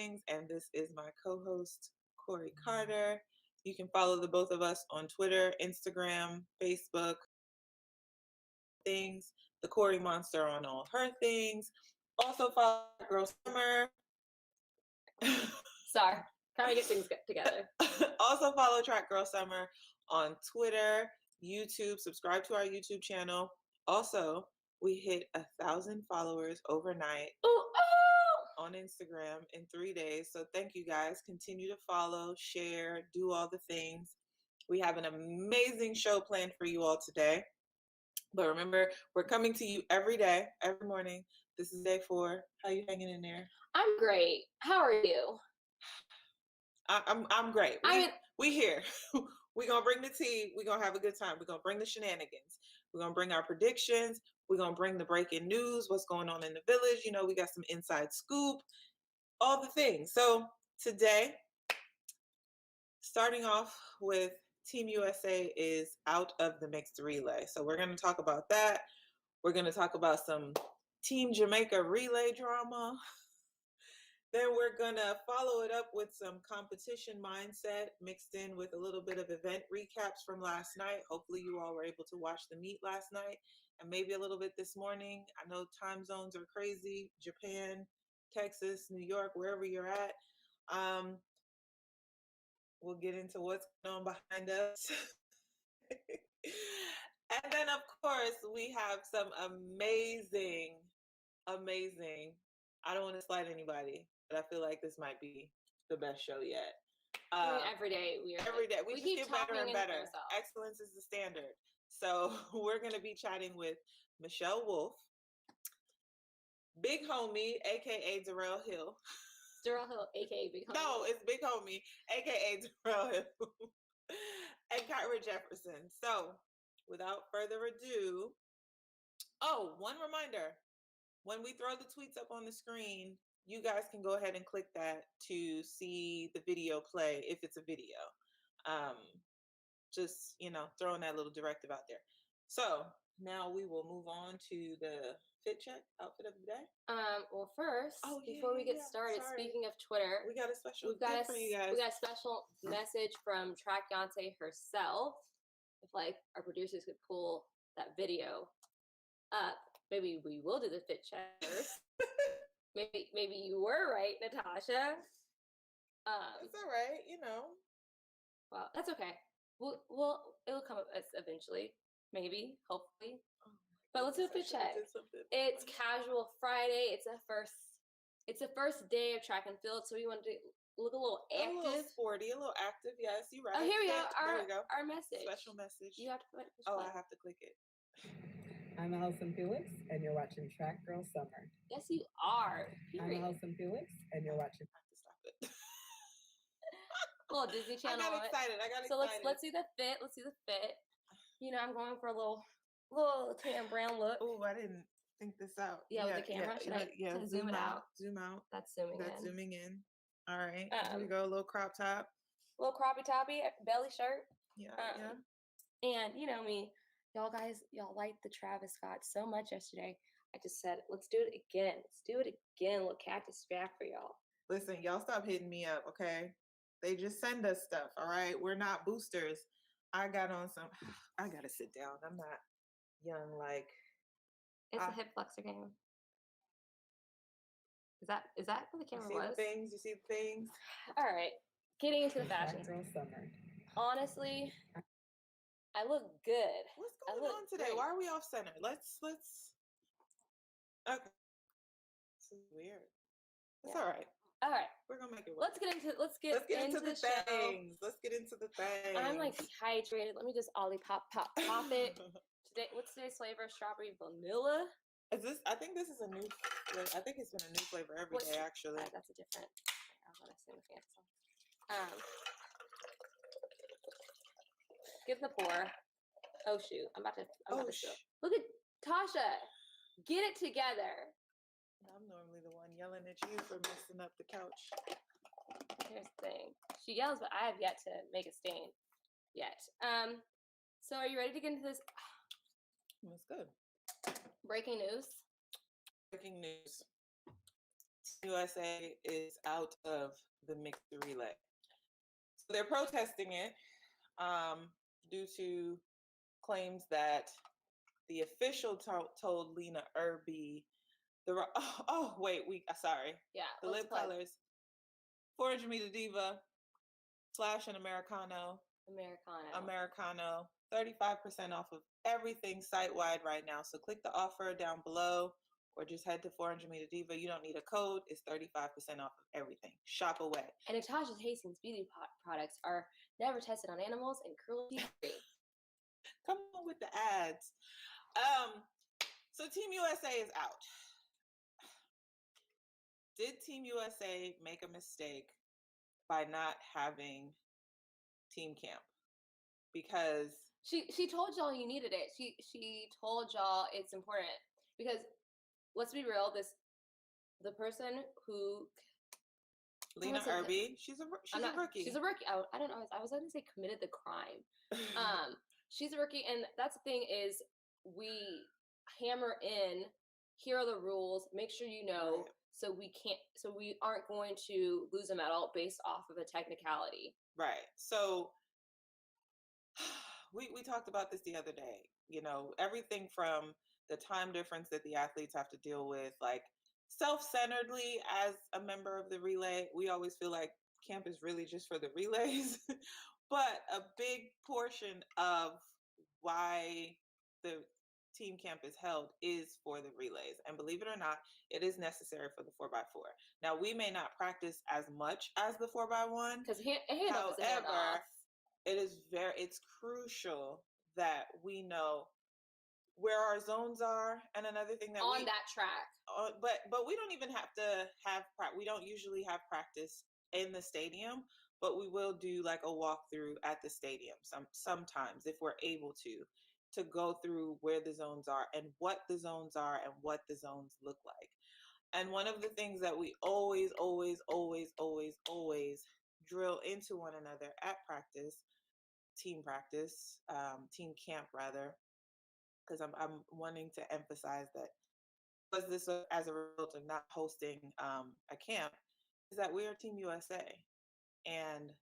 Blessings, and this is my co-host Corey Carter. You can follow the both of us on Twitter, Instagram, Facebook, things. The Corey Monster on all her things. Also follow Girl Summer. Sorry, trying to get things together. Also follow Track Girl Summer on Twitter, YouTube. Subscribe to our YouTube channel. Also, we hit 1,000 followers overnight on Instagram in 3 days. So thank you guys. Continue to follow, share, do all the things. We have an amazing show planned for you all today. But remember, we're coming to you every day, every morning. This is day 4. How you hanging in there? I'm great. How are you? I'm great. We here. We're gonna bring the tea. We're gonna have a good time. We're gonna bring the shenanigans. We're gonna bring our predictions. We're gonna bring the breaking news, what's going on in the village. You know, we got some inside scoop, all the things. So today, starting off with Team USA is out of the mixed relay. So we're gonna talk about that. We're gonna talk about some Team Jamaica relay drama. Then we're gonna follow it up with some competition mindset mixed in with a little bit of event recaps from last night. Hopefully you all were able to watch the meet last night and maybe a little bit this morning. I know time zones are crazy. Japan, Texas, New York, wherever you're at. We'll get into what's going on behind us. And then of course we have some amazing, I don't want to slight anybody, but I feel like this might be the best show yet. Every day we just get better and better. Excellence is the standard. So we're going to be chatting with Michelle Wolf, Big Homie, aka Darrell Hill. Darrell Hill, aka Big Homie. No, it's Big Homie, aka Darrell Hill, and Kyra Jefferson. So without further ado, one reminder. When we throw the tweets up on the screen, you guys can go ahead and click that to see the video play if it's a video. Just, throwing that little directive out there. So now we will move on to the fit check outfit of the day. Well, first, before we get started, speaking of Twitter, we got a special for you guys. We got a special message from Track Yonsei herself. If our producers could pull that video up. Maybe we will do the fit check first. maybe you were right, Natasha. It's all right, Well, that's okay. It'll come up eventually, maybe, hopefully. But let's do a fit check. It's Casual Friday. It's the first day of track and field, so we wanted to look a little active, a little sporty, a little active. Yes, you're right. Oh, here we go. There we go. Our message. Special message. You have to put. I have to click it. I'm Allison Felix, and you're watching Track Girl Summer. Yes, you are. Period. I'm Allison Felix, and you're watching. I have to stop it. Little Disney Channel. I got excited. So let's see the fit. Let's see the fit. I'm going for a little tan brown look. Oh, I didn't think this out. Yeah, with the camera. Should I zoom it out? Zoom out. That's zooming in. All right. Here we go. A little crop top. Little croppy toppy belly shirt. Yeah. And you know me. Y'all liked the Travis Scott so much yesterday. I just said, let's do it again. Let's do it again. Little cactus strap for y'all. Listen, y'all stop hitting me up, okay? They just send us stuff, all right? We're not boosters. I got to sit down. I'm not young like. It's a hip flexor game. Is that where the camera was? You see the things? All right. Getting into the fashion. Summer. Honestly, I look good. What's going on today? Great. Why are we off center? Let's. Okay. This is weird. It's all right. All right. We're gonna make it work. Let's get into the things. Let's get into the things. I'm dehydrated. Let me just ollie pop it. Today, what's today's flavor? Strawberry vanilla. Is this? I think this is a new flavor. I think it's been a new flavor every day. Actually, that's a different. I was gonna say the fancy song. Give the pour. Oh shoot! I'm about to spill. Look at Tasha. Get it together. I'm normally the one yelling at you for messing up the couch. Here's the thing. She yells, but I have yet to make a stain. Yet. So are you ready to get into this? That's good. Breaking news. Team USA is out of the mixed relay. So they're protesting it due to claims that the official told Lena Irby the lip colors 400 meter diva / an Americano 35% off of everything site wide right now. So click the offer down below or just head to 400 meter diva. You don't need a code. It's 35% off of everything. Shop away. And Natasha Hastings beauty products are never tested on animals and cruelty free. Come on with the ads. So Team USA is out. Did Team USA make a mistake by not having team camp? Because she told y'all you needed it. She told y'all it's important because let's be real, the person who Lena Irby, she's a rookie. She's a rookie. I don't know. I was going to say committed the crime. She's a rookie, and that's the thing is we hammer in. Here are the rules. Make sure you know. Right. So we aren't going to lose a medal based off of a technicality. Right. So we talked about this the other day. You know, everything from the time difference that the athletes have to deal with, like self-centeredly as a member of the relay, we always feel like camp is really just for the relays. But a big portion of why the team camp is held is for the relays. And believe it or not, it is necessary for the 4x4. Now, we may not practice as much as the 4x1. Because however, it's crucial that we know where our zones are. And another thing that that track. But we don't even have to we don't usually have practice in the stadium, but we will do like a walkthrough at the stadium sometimes if we're able to go through where the zones are and what the zones are and what the zones look like. And one of the things that we always drill into one another at practice, team camp rather, because I'm wanting to emphasize that was this as a result of not hosting a camp, is that we are Team USA and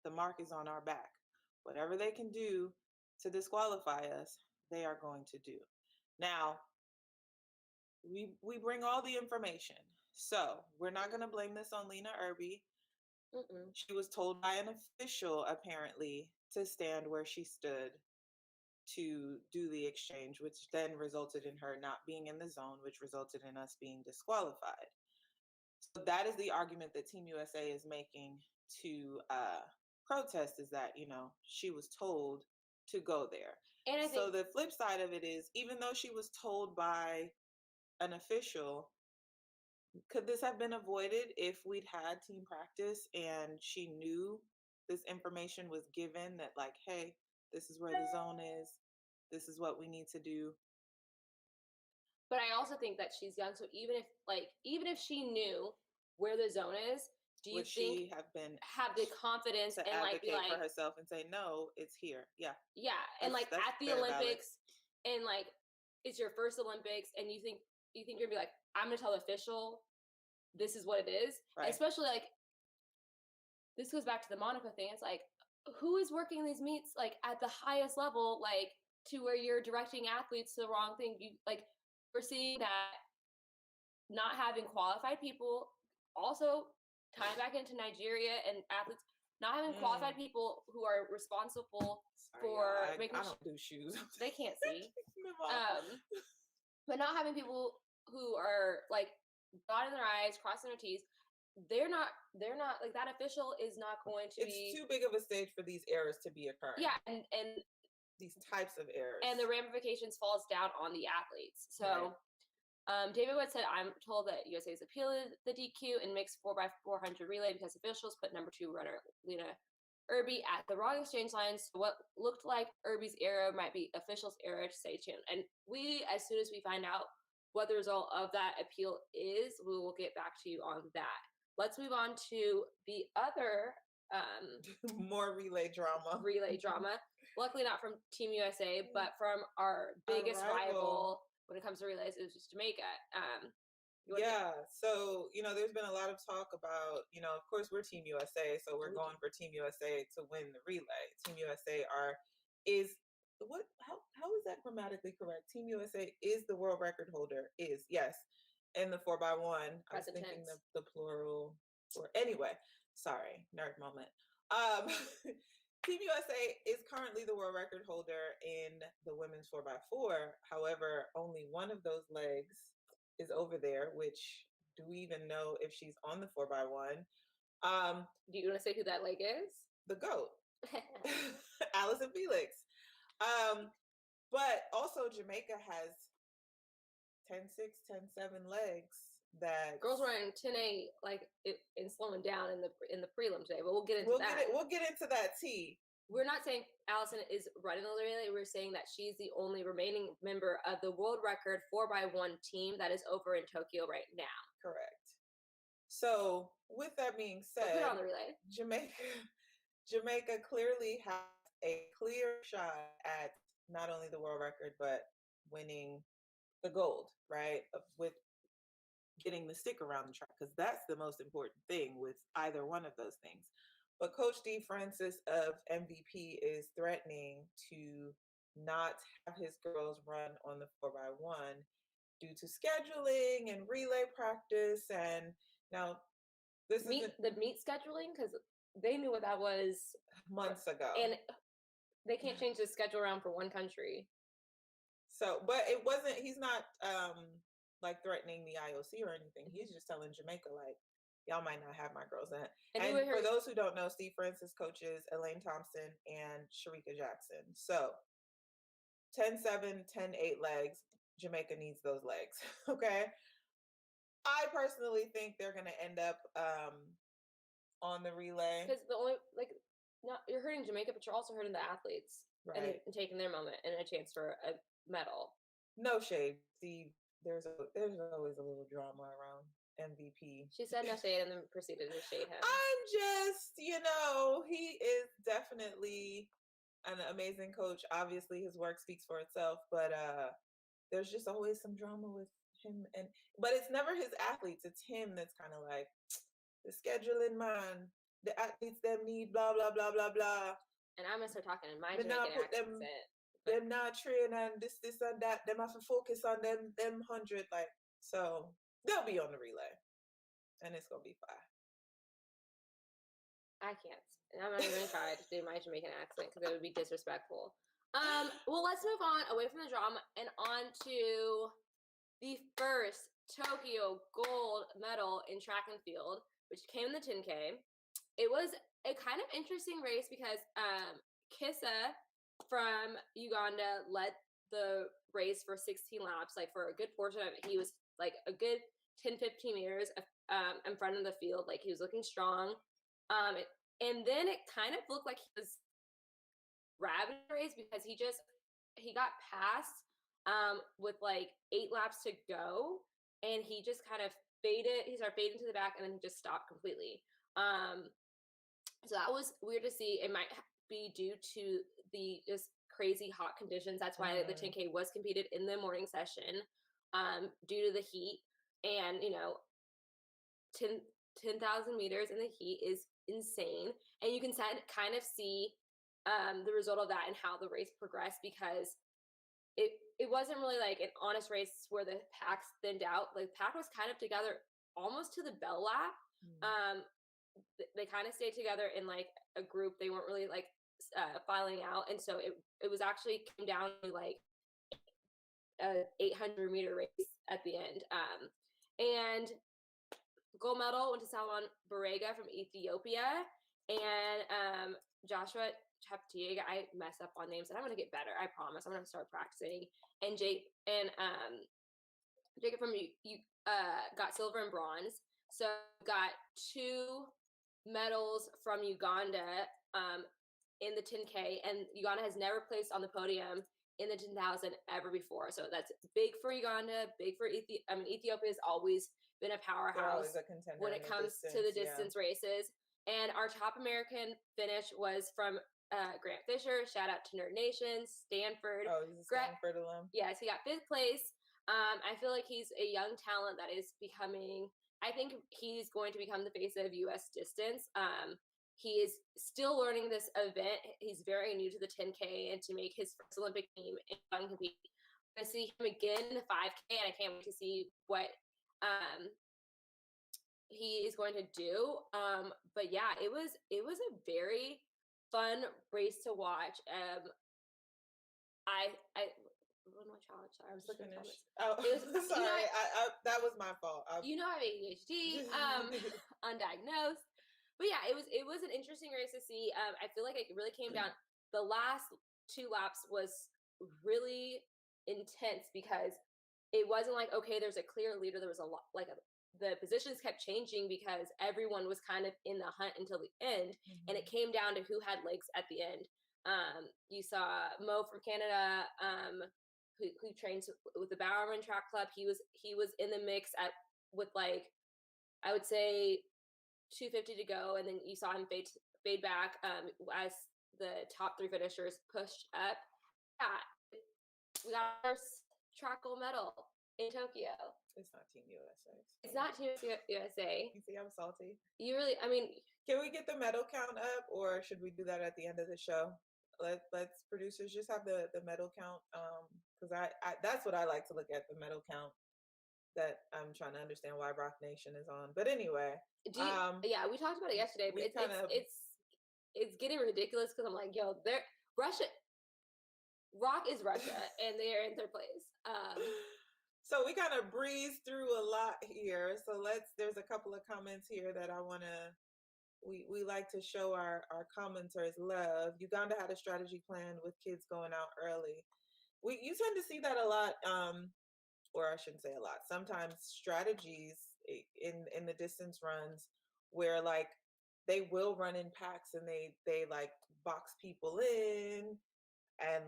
the mark is on our back. Whatever they can do to disqualify us, they are going to do. Now, we bring all the information. So we're not going to blame this on Lena Irby. Mm-mm. She was told by an official, apparently, to stand where she stood to do the exchange, which then resulted in her not being in the zone, which resulted in us being disqualified. So that is the argument that Team USA is making to protest, is that, you know, she was told to go there. And I think, so the flip side of it is, even though she was told by an official, could this have been avoided if we'd had team practice and she knew this information was given, that like, hey, this is where the zone is, this is what we need to do? But I also think that she's young, so even if she knew where the zone is, do you think she have the confidence to and like advocate for herself and say, no, it's here? Yeah, and like at the Olympics, and like it's your first Olympics, and you think you're gonna be like, I'm gonna tell the official this is what it is, right? Especially like this goes back to the Monaco thing. It's like, who is working these meets like at the highest level, like to where you're directing athletes to the wrong thing? We're seeing that not having qualified people, also tying back into Nigeria and athletes, not having qualified people who are responsible for making I don't do shoes. They can't see. But not having people who are like dotting their I's, crossing their T's, they're not like, that official is not going to be. It's too big of a stage for these errors to be occurring. Yeah, and these types of errors, and the ramifications falls down on the athletes. So David Wood said, I'm told that USA has appealed the DQ in mixed 4x400 relay because officials put number 2 runner Lena Irby at the wrong exchange lines. So what looked like Irby's error might be officials' error to say change. And we, as soon as we find out what the result of that appeal is, we will get back to you on that. Let's move on to the other more relay drama. Luckily not from Team USA, but from our biggest rival when it comes to relays, is just Jamaica. Yeah. So, there's been a lot of talk about, of course we're Team USA, so we're going for Team USA to win the relay. Team USA how is that grammatically correct? Team USA is the world record holder. Yes. In the 4x1. I was thinking the plural, or anyway, sorry, nerd moment. Team USA is currently the world record holder in the women's 4x4. However, only one of those legs is over there, which do we even know if she's on the 4x1? Do you want to say who that leg is? The GOAT, Allyson Felix. But also Jamaica has 10-6, 10-7 legs that girls running 10-8, like in slowing down in the prelim today. But we'll get into that. We'll get into that tea. We're not saying Allyson is running the relay. We're saying that she's the only remaining member of the world record 4x1 team that is over in Tokyo right now. Correct. So with that being said, put on the relay. Jamaica clearly has a clear shot at not only the world record, but winning the gold, right? With getting the stick around the track, because that's the most important thing with either one of those things. But Coach D. Francis of MVP is threatening to not have his girls run on the 4x1 due to scheduling and relay practice. And now this is the meet scheduling, because they knew what that was months ago. And they can't change the schedule around for one country. So, but he's not like threatening the IOC or anything. He's just telling Jamaica, like, y'all might not have my girls in. And for those who don't know, Steve Francis coaches Elaine Thompson and Sharika Jackson. So 10-7, 10-8 legs. Jamaica needs those legs. Okay. I personally think they're going to end up on the relay. Because you're hurting Jamaica, but you're also hurting the athletes. Right. And taking their moment and a chance for a medal. No shade. Steve, there's always a little drama around MVP. She said no shade and then proceeded to shade him. I'm just, he is definitely an amazing coach. Obviously, his work speaks for itself, but there's just always some drama with him. But it's never his athletes. It's him that's kind of like, the scheduling, man. The athletes, them need blah, blah, blah, blah, blah. And I'm going to start talking in my Jamaican accent. Them not train and this and that. Them have to focus on them 100. Like, so they'll be on the relay. And it's going to be fine. I can't. And I'm not even going to try to do my Jamaican accent because it would be disrespectful. Well, let's move on away from the drama and on to the first Tokyo gold medal in track and field, which came in the 10K. It was a kind of interesting race because Kissa from Uganda led the race for 16 laps. Like for a good portion of it, he was like a good 10-15 meters in front of the field. Like he was looking strong. And then it kind of looked like he was rabbiting the race because he got past with like 8 laps to go, and he just kind of faded. He started fading to the back, and then he just stopped completely. So that was weird to see. It might be due to the just crazy hot conditions. That's why the 10K was competed in the morning session due to the heat. And, 10,000 meters in the heat is insane. And you can kind of see the result of that and how the race progressed, because it wasn't really like an honest race where the packs thinned out. Like the pack was kind of together almost to the bell lap. They kind of stayed together in like a group. They weren't really like filing out, and so it was actually came down to like a 800 meter race at the end. And gold medal went to Salman Barega from Ethiopia, and Joshua Cheptegei. I mess up on names, and I'm gonna get better. I promise. I'm gonna start practicing. And Jacob from got silver and bronze. So got 2 medals from Uganda in the 10K, and Uganda has never placed on the podium in the 10,000 ever before. So that's big for Uganda, big for Ethiopia. Ethiopia has always been a powerhouse when it comes to the distance races. And our top American finish was from Grant Fisher. Shout out to Nerd Nation, Stanford. Oh, he's a Stanford alum. Yes, he got 5th place. I feel like he's a young talent that is becoming. I think he's going to become the face of U.S. distance. He is still learning this event. He's very new to the 10K, and to make his first Olympic team and compete. I see him again in the 5K, and I can't wait to see what he is going to do. But yeah, it was a very fun race to watch. I what am I challenge? Sorry, I was looking at comments. Oh, Was, sorry, I that was my fault. I have ADHD, undiagnosed. But yeah, it was an interesting race to see. I feel like it really came down. The last 2 laps was really intense because it wasn't like, okay, there's a clear leader. There was a lot the positions kept changing because everyone was kind of in the hunt until the end, and it came down to who had legs at the end. You saw Mo from Canada, who trains with the Bowerman Track Club. He was in the mix with I would say 250 to go, and then you saw him fade back as the top 3 finishers pushed up. Yeah, we got our track gold medal in Tokyo. It's not Team USA. It's not Team USA. You see, I'm salty. You really, I mean, can we get the medal count up, or should we do that at the end of the show? Let's producers just have the medal count, because I that's what I like to look at, the medal count. That I'm trying to understand why Rock Nation is on. But anyway, yeah, we talked about it yesterday, but it's getting ridiculous because I'm like, yo, Rock is Russia, and they're in 3rd place. So we kind of breezed through a lot here. So there's a couple of comments here that I want to, we like to show our commenters love. Uganda had a strategy plan with kids going out early. You tend to see that a lot, or I shouldn't say a lot. Sometimes strategies in the distance runs where they will run in packs and they box people in, and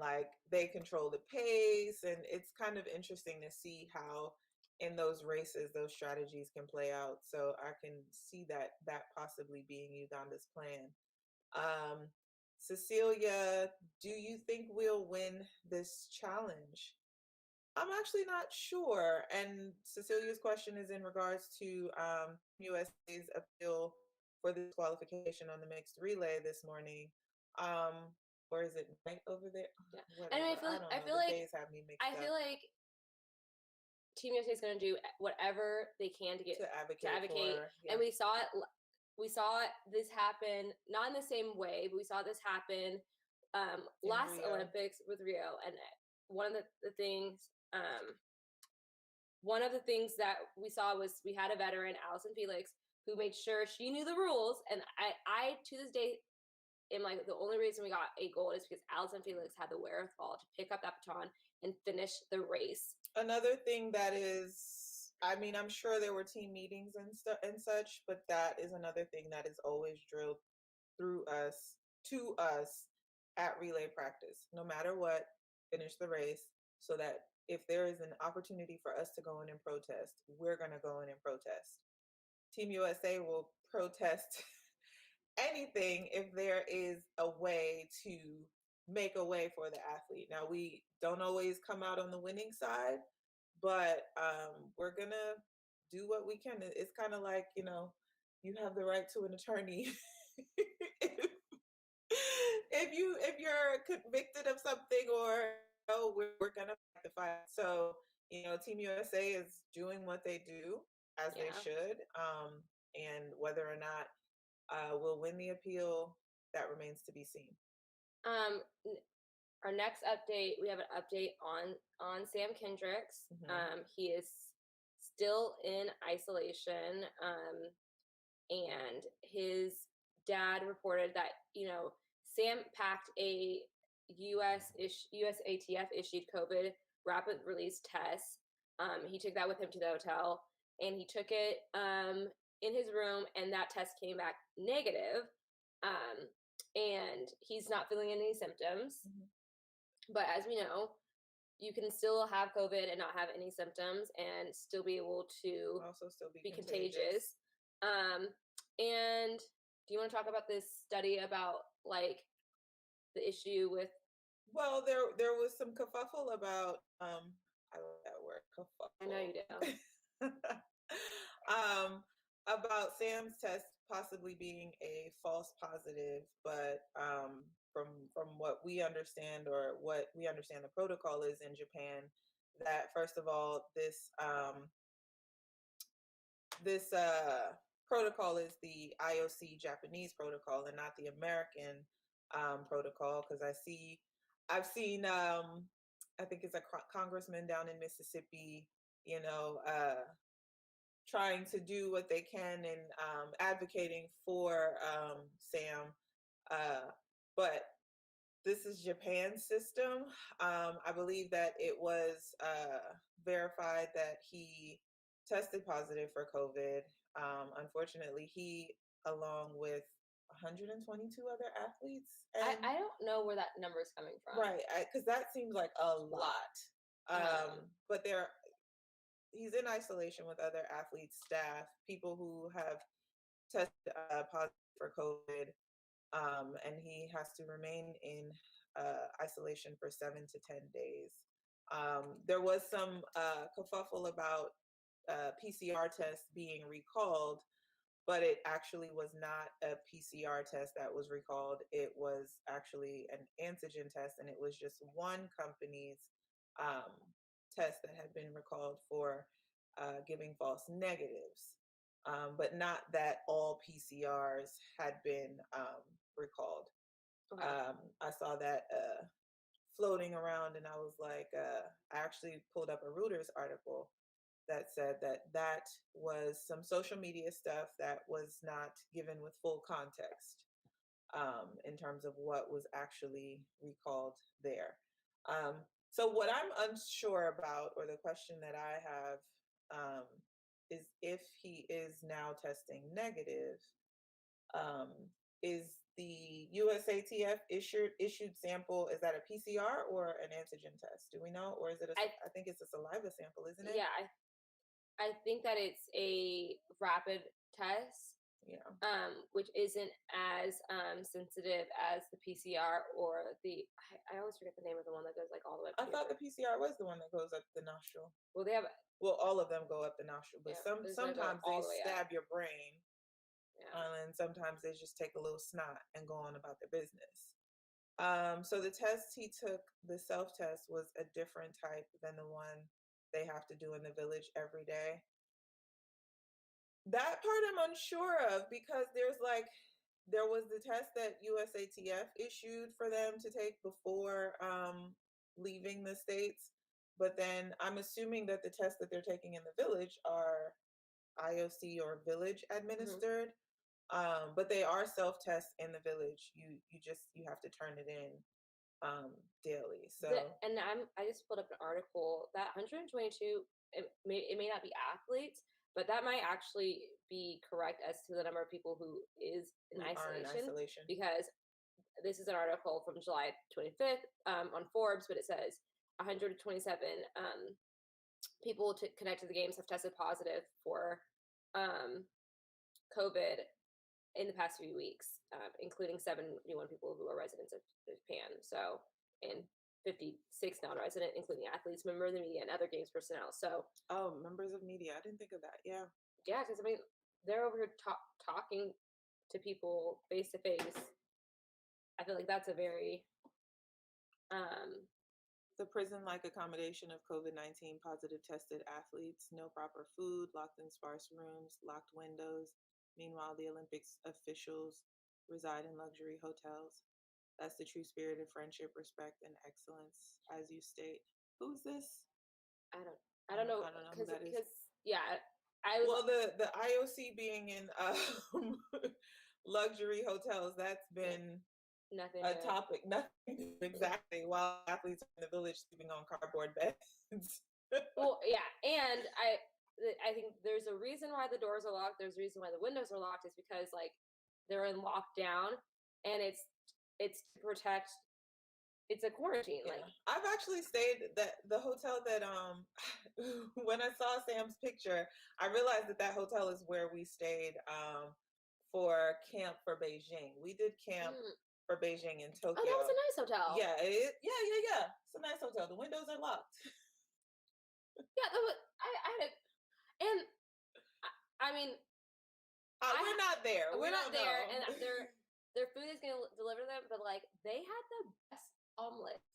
they control the pace, and it's kind of interesting to see how in those races those strategies can play out. So I can see that possibly being Uganda's plan. Cecilia, do you think we'll win this challenge? I'm actually not sure. And Cecilia's question is in regards to USA's appeal for the disqualification on the mixed relay this morning. Or is it night over there? Yeah. And I feel like Team USA is going to do whatever they can to advocate. For, yeah. And we saw this happen, not in the same way, but we saw this happen last Rio. Olympics with Rio. And one of the things that we saw was we had a veteran, Allison Felix, who made sure she knew the rules. And I to this day, am the only reason we got a gold is because Allison Felix had the wherewithal to pick up that baton and finish the race. Another thing that is, I mean, I'm sure there were team meetings and such, but that is another thing that is always drilled to us at relay practice. No matter what, finish the race, so that if there is an opportunity for us to go in and protest, we're going to go in and protest. Team USA will protest anything if there is a way to make a way for the athlete. Now, we don't always come out on the winning side, but we're gonna do what we can. It's kind of like, you have the right to an attorney. if you're convicted of something, or we're gonna fight the fight. So Team USA is doing what they do as they should, and whether or not we'll win the appeal, that remains to be seen. Our next update, we have an update on Sam Kendricks. He is still in isolation, and his dad reported that Sam packed a USATF issued COVID rapid release test. He took that with him to the hotel, and he took it in his room, and that test came back negative. And he's not feeling any symptoms. But as we know, you can still have COVID and not have any symptoms and still be able to also still be contagious. And do you want to talk about this study about the issue with? Well, there was some kerfuffle about I love that word, I know you do. About Sam's test possibly being a false positive, but from what we understand, or what we understand the protocol is in Japan, that first of all, this protocol is the IOC Japanese protocol and not the American protocol, because I've seen I think it's a congressman down in Mississippi, trying to do what they can and advocating for Sam. But this is Japan's system. I believe that it was verified that he tested positive for COVID. Unfortunately, he, along with 122 other athletes. And I don't know where that number is coming from. Right, because that seems like a lot. But he's in isolation with other athletes, staff, people who have tested positive for COVID, and he has to remain in isolation for 7 to 10 days. There was some kerfuffle about PCR tests being recalled, but it actually was not a PCR test that was recalled. It was actually an antigen test, and it was just one company's test that had been recalled for giving false negatives, but not that all PCRs had been recalled. Okay. I saw that floating around, and I was like, I actually pulled up a Reuters article that said that was some social media stuff that was not given with full context in terms of what was actually recalled there. So what I'm unsure about, or the question that I have, is if he is now testing negative, is the USATF issued sample, is that a PCR or an antigen test? Do we know? Or is it I think it's a saliva sample, isn't it? Yeah, I think that it's a rapid test. Yeah. Which isn't as sensitive as the PCR or the I always forget the name of the one that goes like all the way up. I thought the PCR was the one that goes up the nostril. Well, they have. Well, all of them go up the nostril, but Yeah, sometimes they stab your brain, yeah. and sometimes they just take a little snot and go on about their business. So the test he took, the self-test, was a different type than the one they have to do in the village every day. That part I'm unsure of, because there was the test that USATF issued for them to take before leaving the States. But then I'm assuming that the tests that they're taking in the village are IOC or village administered. Mm-hmm. But they are self-tests in the village. You have to turn it in daily. So I just pulled up an article that 122, it may not be athletes, but that might actually be correct as to the number of people who is in isolation, because this is an article from July 25th on Forbes, but it says 127 people connected to the games have tested positive for COVID in the past few weeks, including 71 people who are residents of Japan. So, and 56 non-resident, including athletes, members of the media, and other games personnel. So, members of media. I didn't think of that. Yeah, because I mean, they're over here talking to people face to face. I feel like that's a very the prison-like accommodation of COVID-19 positive tested athletes, no proper food, locked in sparse rooms, locked windows. Meanwhile, the Olympics officials reside in luxury hotels. That's the true spirit of friendship, respect, and excellence, as you state. Who's this? I don't know. I don't know who that is. Yeah, the IOC being in luxury hotels, that's been nothing a topic. Nothing exactly. While athletes in the village sleeping on cardboard beds. Well, yeah, and I think there's a reason why the doors are locked. There's a reason why the windows are locked. Is because like they're in lockdown, and it's to protect. It's a quarantine. Yeah. Like I've actually stayed the hotel that when I saw Sam's picture, I realized that hotel is where we stayed for camp for Beijing. We did camp for Beijing in Tokyo. Oh, that was a nice hotel. Yeah, yeah. It's a nice hotel. The windows are locked. Yeah, that was, I had a, and I mean, we're not there. We're not there, know. and their food is gonna deliver them, but like they had the best omelets.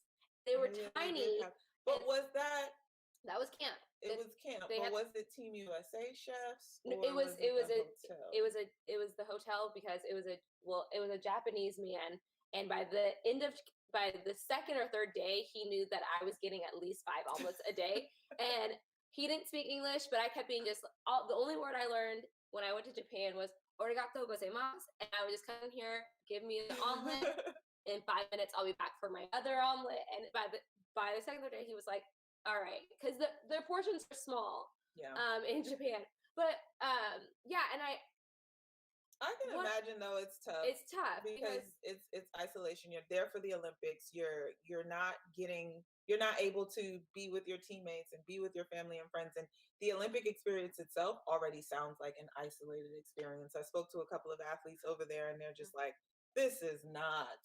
They were tiny. But was that? That was camp. It was camp. But was it Team USA chefs? It was the hotel because it was a Japanese man, and by the second or third day, he knew that I was getting at least 5 omelets a day, and he didn't speak English, but I kept being the only word I learned when I went to Japan was "Arigato gozaimasu," and I would just come here, give me an omelet. In 5 minutes, I'll be back for my other omelet. And by the second or third day, he was like, "All right," because their portions are small. Yeah. In Japan, but yeah, and I can imagine though it's tough. It's tough because it's isolation. You're there for the Olympics. You're not able to be with your teammates and be with your family and friends. And the Olympic experience itself already sounds like an isolated experience. I spoke to a couple of athletes over there, and they're just like, "This is not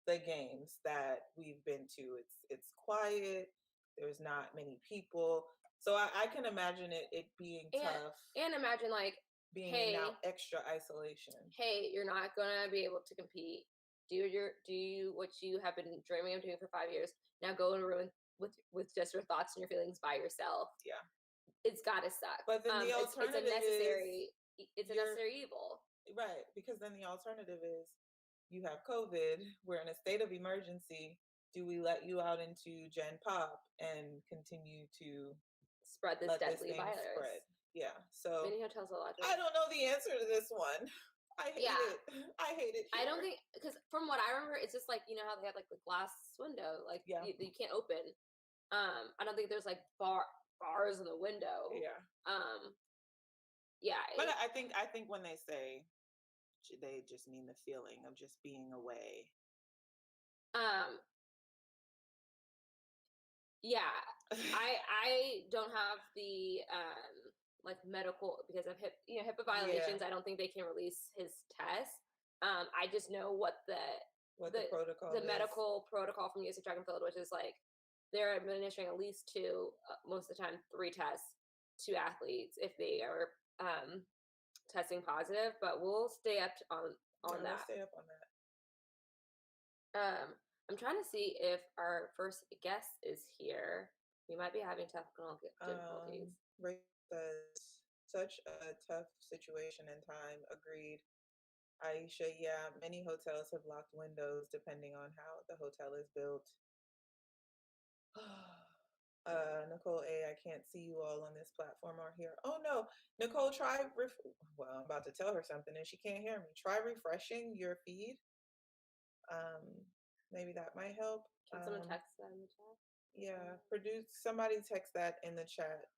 the games that we've been to. It's quiet. There's not many people." So I can imagine it being tough. And imagine like being in now extra isolation. Hey, you're not gonna be able to compete. Do what you have been dreaming of doing for 5 years. Now go and ruin with just your thoughts and your feelings by yourself. Yeah. It's gotta suck. But then the alternative it's a necessary evil. Right. Because then the alternative is you have COVID, we're in a state of emergency. Do we let you out into Gen Pop and continue to spread this deadly virus? Spread? Yeah. So many hotels allow. I don't know the answer to this one. I hate it. Here. I don't think, because from what I remember, it's just like, you know how they have like the glass window, like you can't open. I don't think there's like bars in the window. Yeah. Yeah. But I think when they say, they just mean the feeling of just being away. Yeah. I don't have the like medical, because of HIPAA violations. I don't think they can release his test. I just know what the protocol the medical protocol from USA Track and Field, which is like they're administering at least 2, most of the time 3 tests to athletes if they are testing positive. But we'll stay up on that. We'll stay up on that. I'm trying to see if our first guest is here. We might be having technical difficulties. Such a tough situation and time. Agreed. Aisha, yeah, many hotels have locked windows depending on how the hotel is built. Nicole A, I can't see you all on this platform or here. Oh no, Nicole, well, I'm about to tell her something and she can't hear me. Try refreshing your feed. Maybe that might help. Can someone text that in the chat? Yeah, somebody text that in the chat.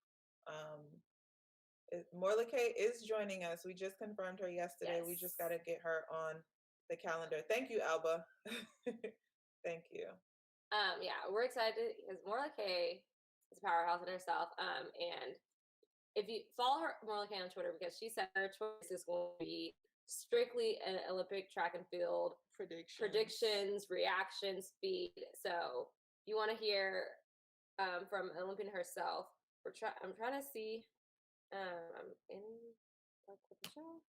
Morla K is joining us. We just confirmed her yesterday. Yes. We just got to get her on the calendar. Thank you, Alba. Thank you. Yeah, we're excited because Morla K is a powerhouse in herself. And if you follow her, Morla K, on Twitter, because she said her choice is going to be strictly an Olympic track and field predictions, reactions, speed. So if you want to hear from an Olympian herself, I'm trying to see. I'm in touch with Michelle.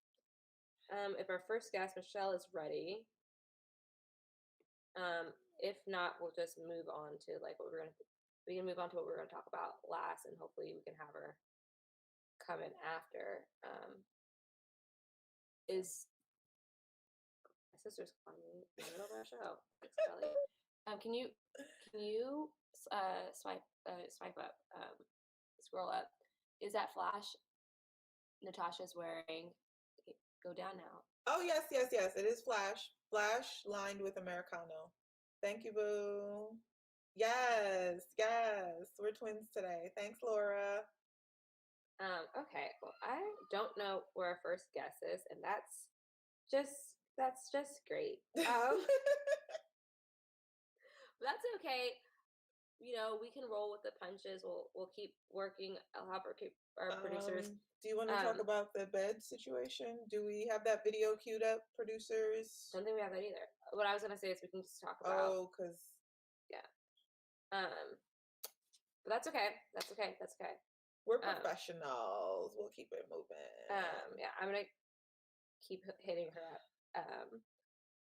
If our first guest, Michelle, is ready. If not, we'll just move on to like we can move on to what we're gonna talk about last, and hopefully we can have her come in after. Is my sister's calling me in the middle of our show? It's Kelly. Can you swipe up, scroll up? Is that flash Natasha's wearing? Go down now. Oh, yes. It is flash. Flash lined with Americano. Thank you, boo. Yes. We're twins today. Thanks, Laura. Okay. Well, I don't know where our first guest is, and that's just great. But that's okay. You know, we can roll with the punches. We'll keep working. I'll have our producers. Do you want to talk about the bed situation? Do we have that video queued up, producers? Don't think we have that either. What I was gonna say is we can just talk about. Oh, because yeah. But that's okay. That's okay. That's okay. We're professionals. We'll keep it moving. Yeah, I'm gonna keep hitting her up.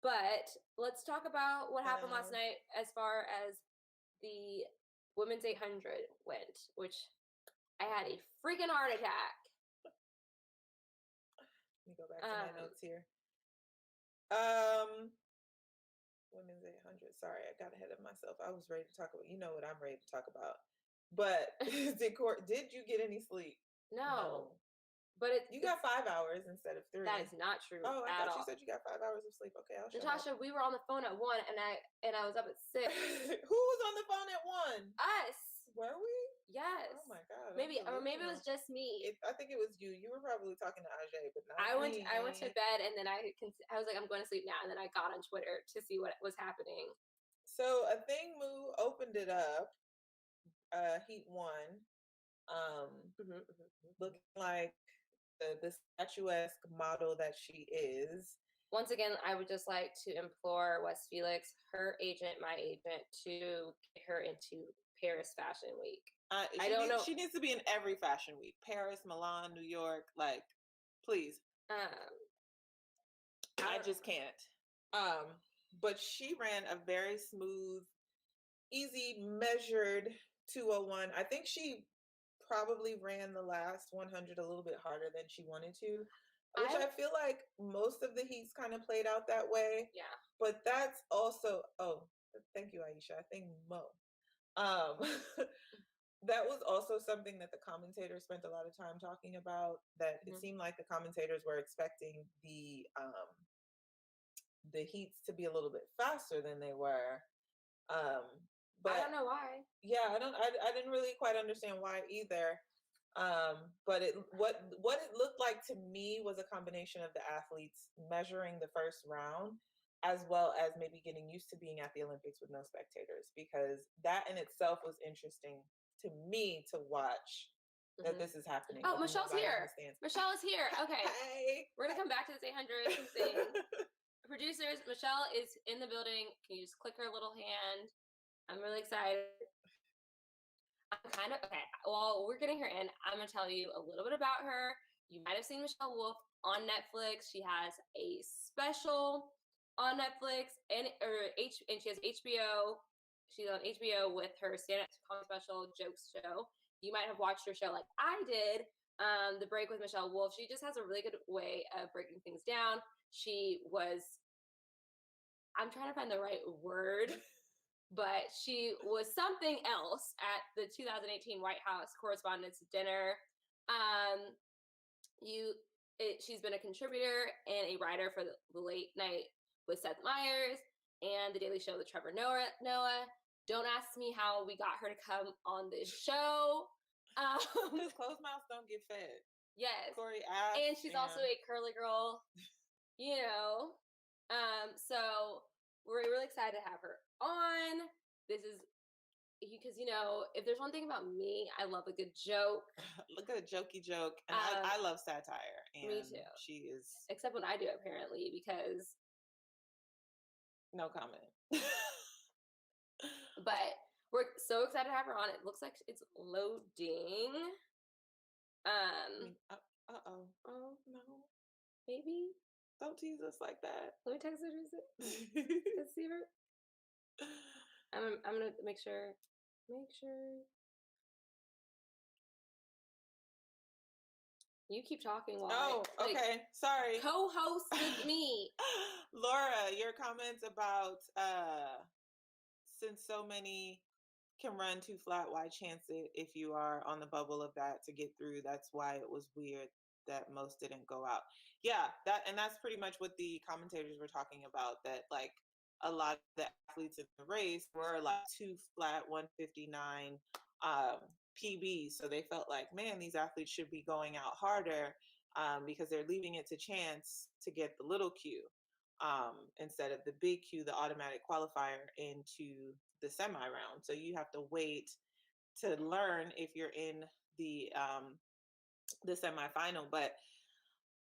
But let's talk about what happened last night as far as the women's 800 went, which I had a freaking heart attack. Let me go back to my notes here. Women's 800. Sorry, I got ahead of myself. I was ready to talk about. You know what I'm ready to talk about. But did you get any sleep? No. But you got 5 hours instead of 3. That is not true. Oh, I thought you said you got 5 hours of sleep. Okay, I'll Natasha, we were on the phone at 1 and I was up at 6. Who was on the phone at 1? Us. Were we? Yes. Oh my god. Maybe it was just me. I think it was you. You were probably talking to Ajay, but not me. I went to bed and then I was like, I'm going to sleep now, and then I got on Twitter to see what was happening. So a thing Moo opened it up. Heat 1. Looking like the statuesque model that she is. Once again, I would just like to implore West Felix, her agent, my agent, to get her into Paris Fashion Week. I don't know. She needs to be in every fashion week. Paris, Milan, New York, like, please. I just can't. But she ran a very smooth, easy, measured 201. I think she probably ran the last 100 a little bit harder than she wanted to, which I feel like most of the heats kind of played out that way. Yeah. But that's also, thank you, Aisha. I think Mo. That was also something that the commentators spent a lot of time talking about, that it seemed like the commentators were expecting the heats to be a little bit faster than they were. But I don't know why. Yeah, I didn't really quite understand why either. But what it looked like to me was a combination of the athletes measuring the first round, as well as maybe getting used to being at the Olympics with no spectators, because that in itself was interesting to me to watch that this is happening. Oh, Michelle's here. Michelle is here. Okay. Hey. We're going to come back to this 800 thing. Producers, Michelle is in the building. Can you just click her little hand? I'm really excited. Okay. While we're getting her in, I'm going to tell you a little bit about her. You might have seen Michelle Wolf on Netflix. She has a special on Netflix and she has HBO. She's on HBO with her stand-up comedy special, Jokes Show. You might have watched her show like I did, The Break with Michelle Wolf. She just has a really good way of breaking things down. I'm trying to find the right word, but she was something else at the 2018 White House Correspondents' Dinner. She's been a contributor and a writer for the Late Night with Seth Meyers and The Daily Show with Trevor Noah. Don't ask me how we got her to come on this show. Because closed mouths don't get fed. Yes. Corey asked. And she's also a curly girl, So we're really excited to have her on. This is because, if there's one thing about me, I love a good joke. Look at a jokey joke. And I love satire. And me too. She is. Except when I do, apparently, because. No comment. But we're so excited to have her on. It looks like it's loading. Oh no. Maybe. Don't tease us like that. Let me text her. Let's see her. I'm gonna make sure. You keep talking while okay. Sorry. Co-host with me. Laura, your comments about since so many can run too flat, why chance it if you are on the bubble of that to get through? That's why it was weird that most didn't go out. Yeah, that's pretty much what the commentators were talking about, that like a lot of the athletes in the race were like too flat 159 PBs. So they felt like, man, these athletes should be going out harder because they're leaving it to chance to get the little Q instead of the big Q, the automatic qualifier into the semi-round. So you have to wait to learn if you're in the semi-final. But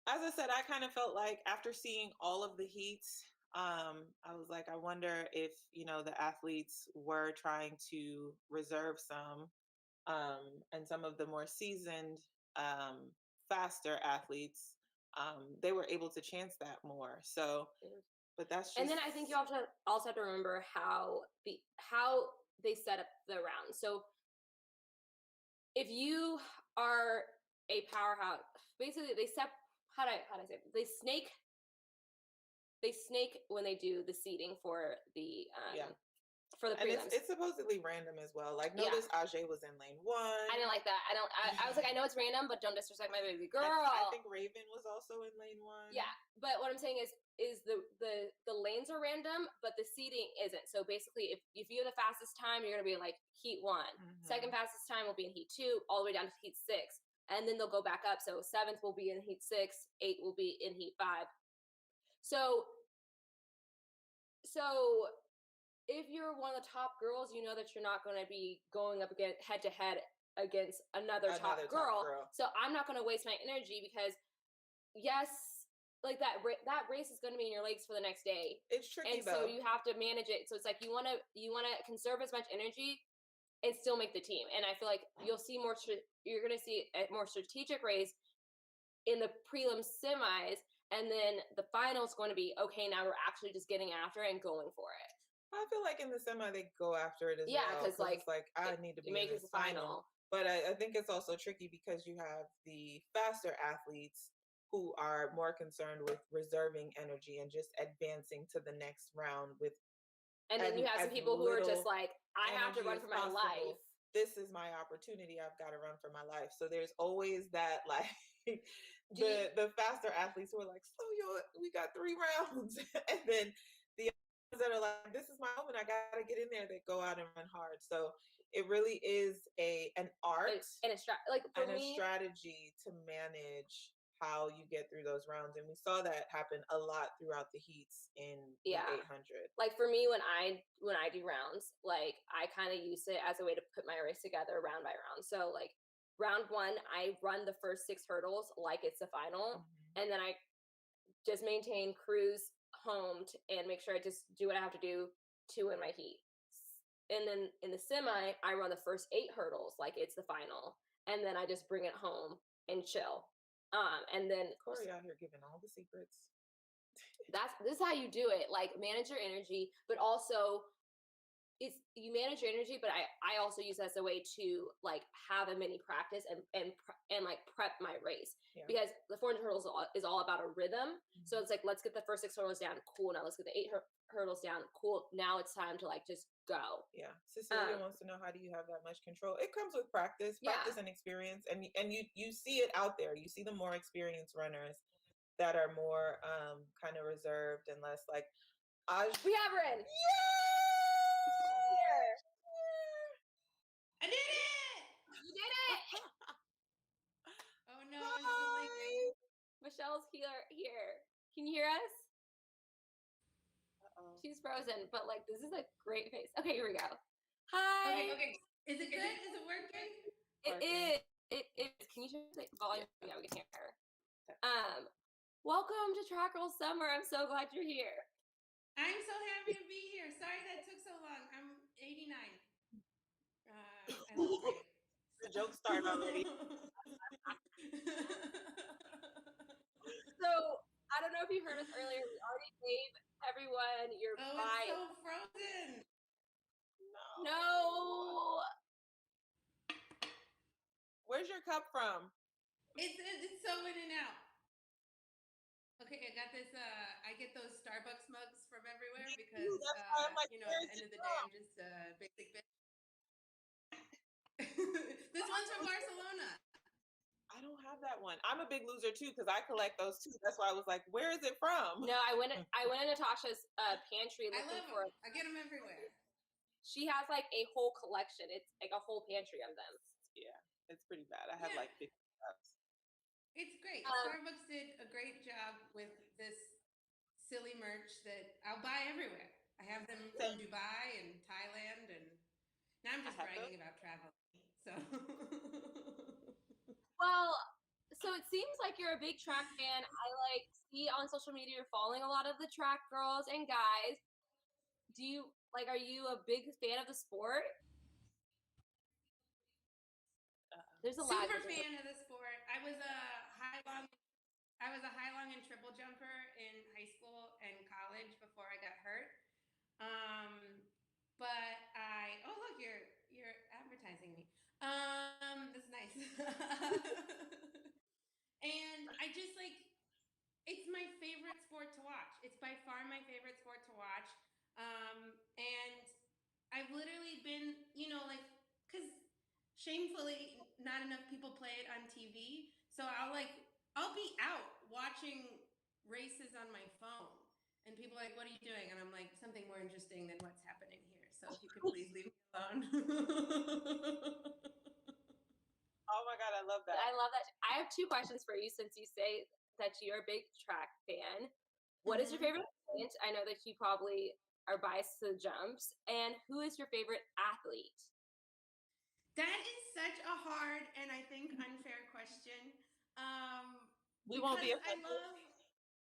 as I said, I kind of felt like after seeing all of the heats, I was like, I wonder if, the athletes were trying to reserve some and some of the more seasoned, faster athletes, they were able to chance that more. So, but that's just. And then I think you also have to remember how they set up the round. So if you are a powerhouse, basically how do I say it? They snake when they do the seeding for the Yeah. for the And prelims. it's supposedly random as well. Like, Yeah. notice Ajay was in lane 1. I didn't like that. I was like, I know it's random, but don't disrespect my baby girl. I think Raven was also in lane 1. Yeah, but what I'm saying is the lanes are random, but the seating isn't. So basically, if you have the fastest time, you're gonna be in like heat 1. Second fastest time will be in heat 2, all the way down to heat 6, and then they'll go back up. So 7th will be in heat 6, 8 will be in heat 5. So if you're one of the top girls, you know that you're not going to be going up against head to head against another top girl. So I'm not going to waste my energy because, yes, like that race is going to be in your legs for the next day. It's tricky, and so you have to manage it. So it's like you want to conserve as much energy and still make the team. And I feel like you're going to see a more strategic race in the prelim semis, and then the final is going to be, okay, now we're actually just getting after it and going for it. I feel like in the semi they go after it as well. Yeah, because it's like I need to be in this final. But I think it's also tricky because you have the faster athletes who are more concerned with reserving energy and just advancing to the next round with. And then you have some people who are just like, I have to run for my life. This is my opportunity. I've got to run for my life. So there's always that, like, the faster athletes who are like, so we got 3 rounds, and then the others that are like, this is my moment, I gotta get in there, that go out and run hard. So it really is an art and a strategy to manage how you get through those rounds. And we saw that happen a lot throughout the heats in the 800. Like for me, when I do rounds, like I kind of use it as a way to put my race together round by round. So like round 1, I run the first 6 hurdles like it's the final, and then I just maintain cruise home and make sure I just do what I have to do to win my heat. And then in the semi, I run the first 8 hurdles like it's the final, and then I just bring it home and chill. And then Corey out here giving all the secrets. This is how you do it. Like, manage your energy, but also you manage your energy, but I also use it as a way to like have a mini practice and like prep my race, because the 400 hurdles is all about a rhythm. So it's like, let's get the first 6 hurdles down, cool. Now let's get the 8 hurdles down, cool. Now it's time to like just go. Yeah, Cecilia wants to know, how do you have that much control? It comes with practice and experience, and you see it out there. You see the more experienced runners that are more kind of reserved and less like. We have her in. I did it! You did it! Oh no, it's deleting. Michelle's here. Can you hear us? Uh-oh. She's frozen, but like, this is a great face. Okay, here we go. Hi. Okay. Is it good? Is it working? It is. It is. Can you turn the volume? Yeah, we can hear her. Welcome to Track Girl Summer. I'm so glad you're here. I'm so happy to be here. Sorry that took so long. I'm 89. The joke started already. So I don't know if you heard us earlier. We already gave everyone your it's so frozen. No. Where's your cup from? It's so in and out. Okay, I got this. I get those Starbucks mugs from everywhere because that's why I'm like, at the end of the day, I'm just a basic bitch. This one's from Barcelona. I don't have that one. I'm a big loser too because I collect those too. That's why I was like, where is it from? No, I went in Natasha's pantry looking for. I get them everywhere. She has like a whole collection. It's like a whole pantry of them. Yeah, it's pretty bad. I have like 50 cups. It's great. Starbucks did a great job with this silly merch that I'll buy everywhere. I have them in Dubai and Thailand, and now I'm just bragging about travel. So. Well, so it seems like you're a big track fan. I like see on social media you're following a lot of the track girls and guys. Are you a big fan of the sport? There's a lot. Super fan of the sport. I was a high long and triple jumper in high school and college before I got hurt. But oh look, you're advertising me. That's nice. And I just like, it's my favorite sport to watch. It's by far my favorite sport to watch. And I've literally been, like, because shamefully not enough people play it on TV. So I'll be out watching races on my phone. And people are like, what are you doing? And I'm like, something more interesting than what's happening here. So if you could please leave me alone. Oh my God, I love that. I love that. I have 2 questions for you since you say that you're a big track fan. What is your favorite event? I know that you probably are biased to the jumps. And who is your favorite athlete? That is such a hard and I think unfair question. We won't be offended.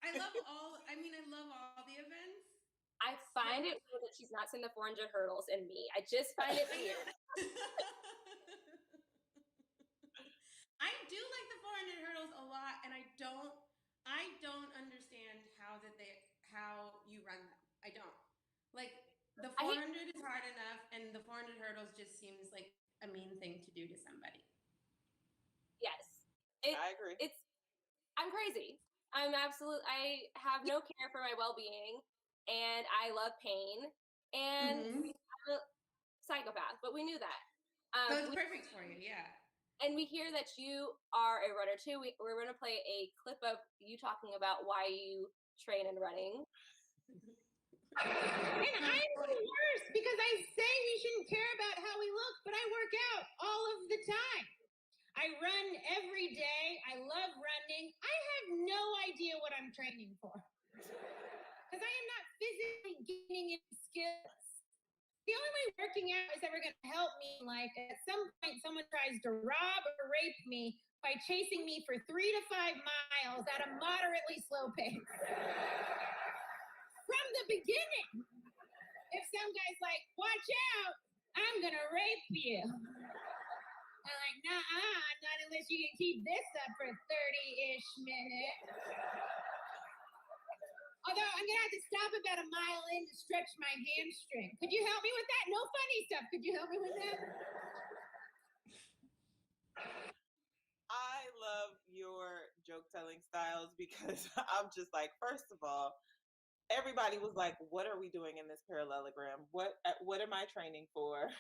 I love all the events. I find it weird that she's not saying the 400 hurdles and me. I just find it weird. I do like the 400 hurdles a lot, and I don't understand how you run them. I don't. Like, the 400 is hard enough, and the 400 hurdles just seems like a mean thing to do to somebody. Yes. I agree. I'm crazy. I have no care for my well-being, and I love pain, and I'm a psychopath, but we knew that. So it's perfect for you, yeah. And we hear that you are a runner too. We're going to play a clip of you talking about why you train and running. And I'm the worst because I say we shouldn't care about how we look, but I work out all of the time. I run every day. I love running. I have no idea what I'm training for because I am not physically gaining any skills. The only way working out is ever going to help me, like at some point someone tries to rob or rape me by chasing me for 3 to 5 miles at a moderately slow pace. From the beginning, if some guy's like, watch out, I'm going to rape you. I'm like, nah, not unless you can keep this up for 30-ish minutes. Although I'm going to have to stop about a mile in to stretch my hamstring. Could you help me with that? No funny stuff. Could you help me with that? I love your joke-telling styles because I'm just like, first of all, everybody was like, what are we doing in this parallelogram? What am I training for?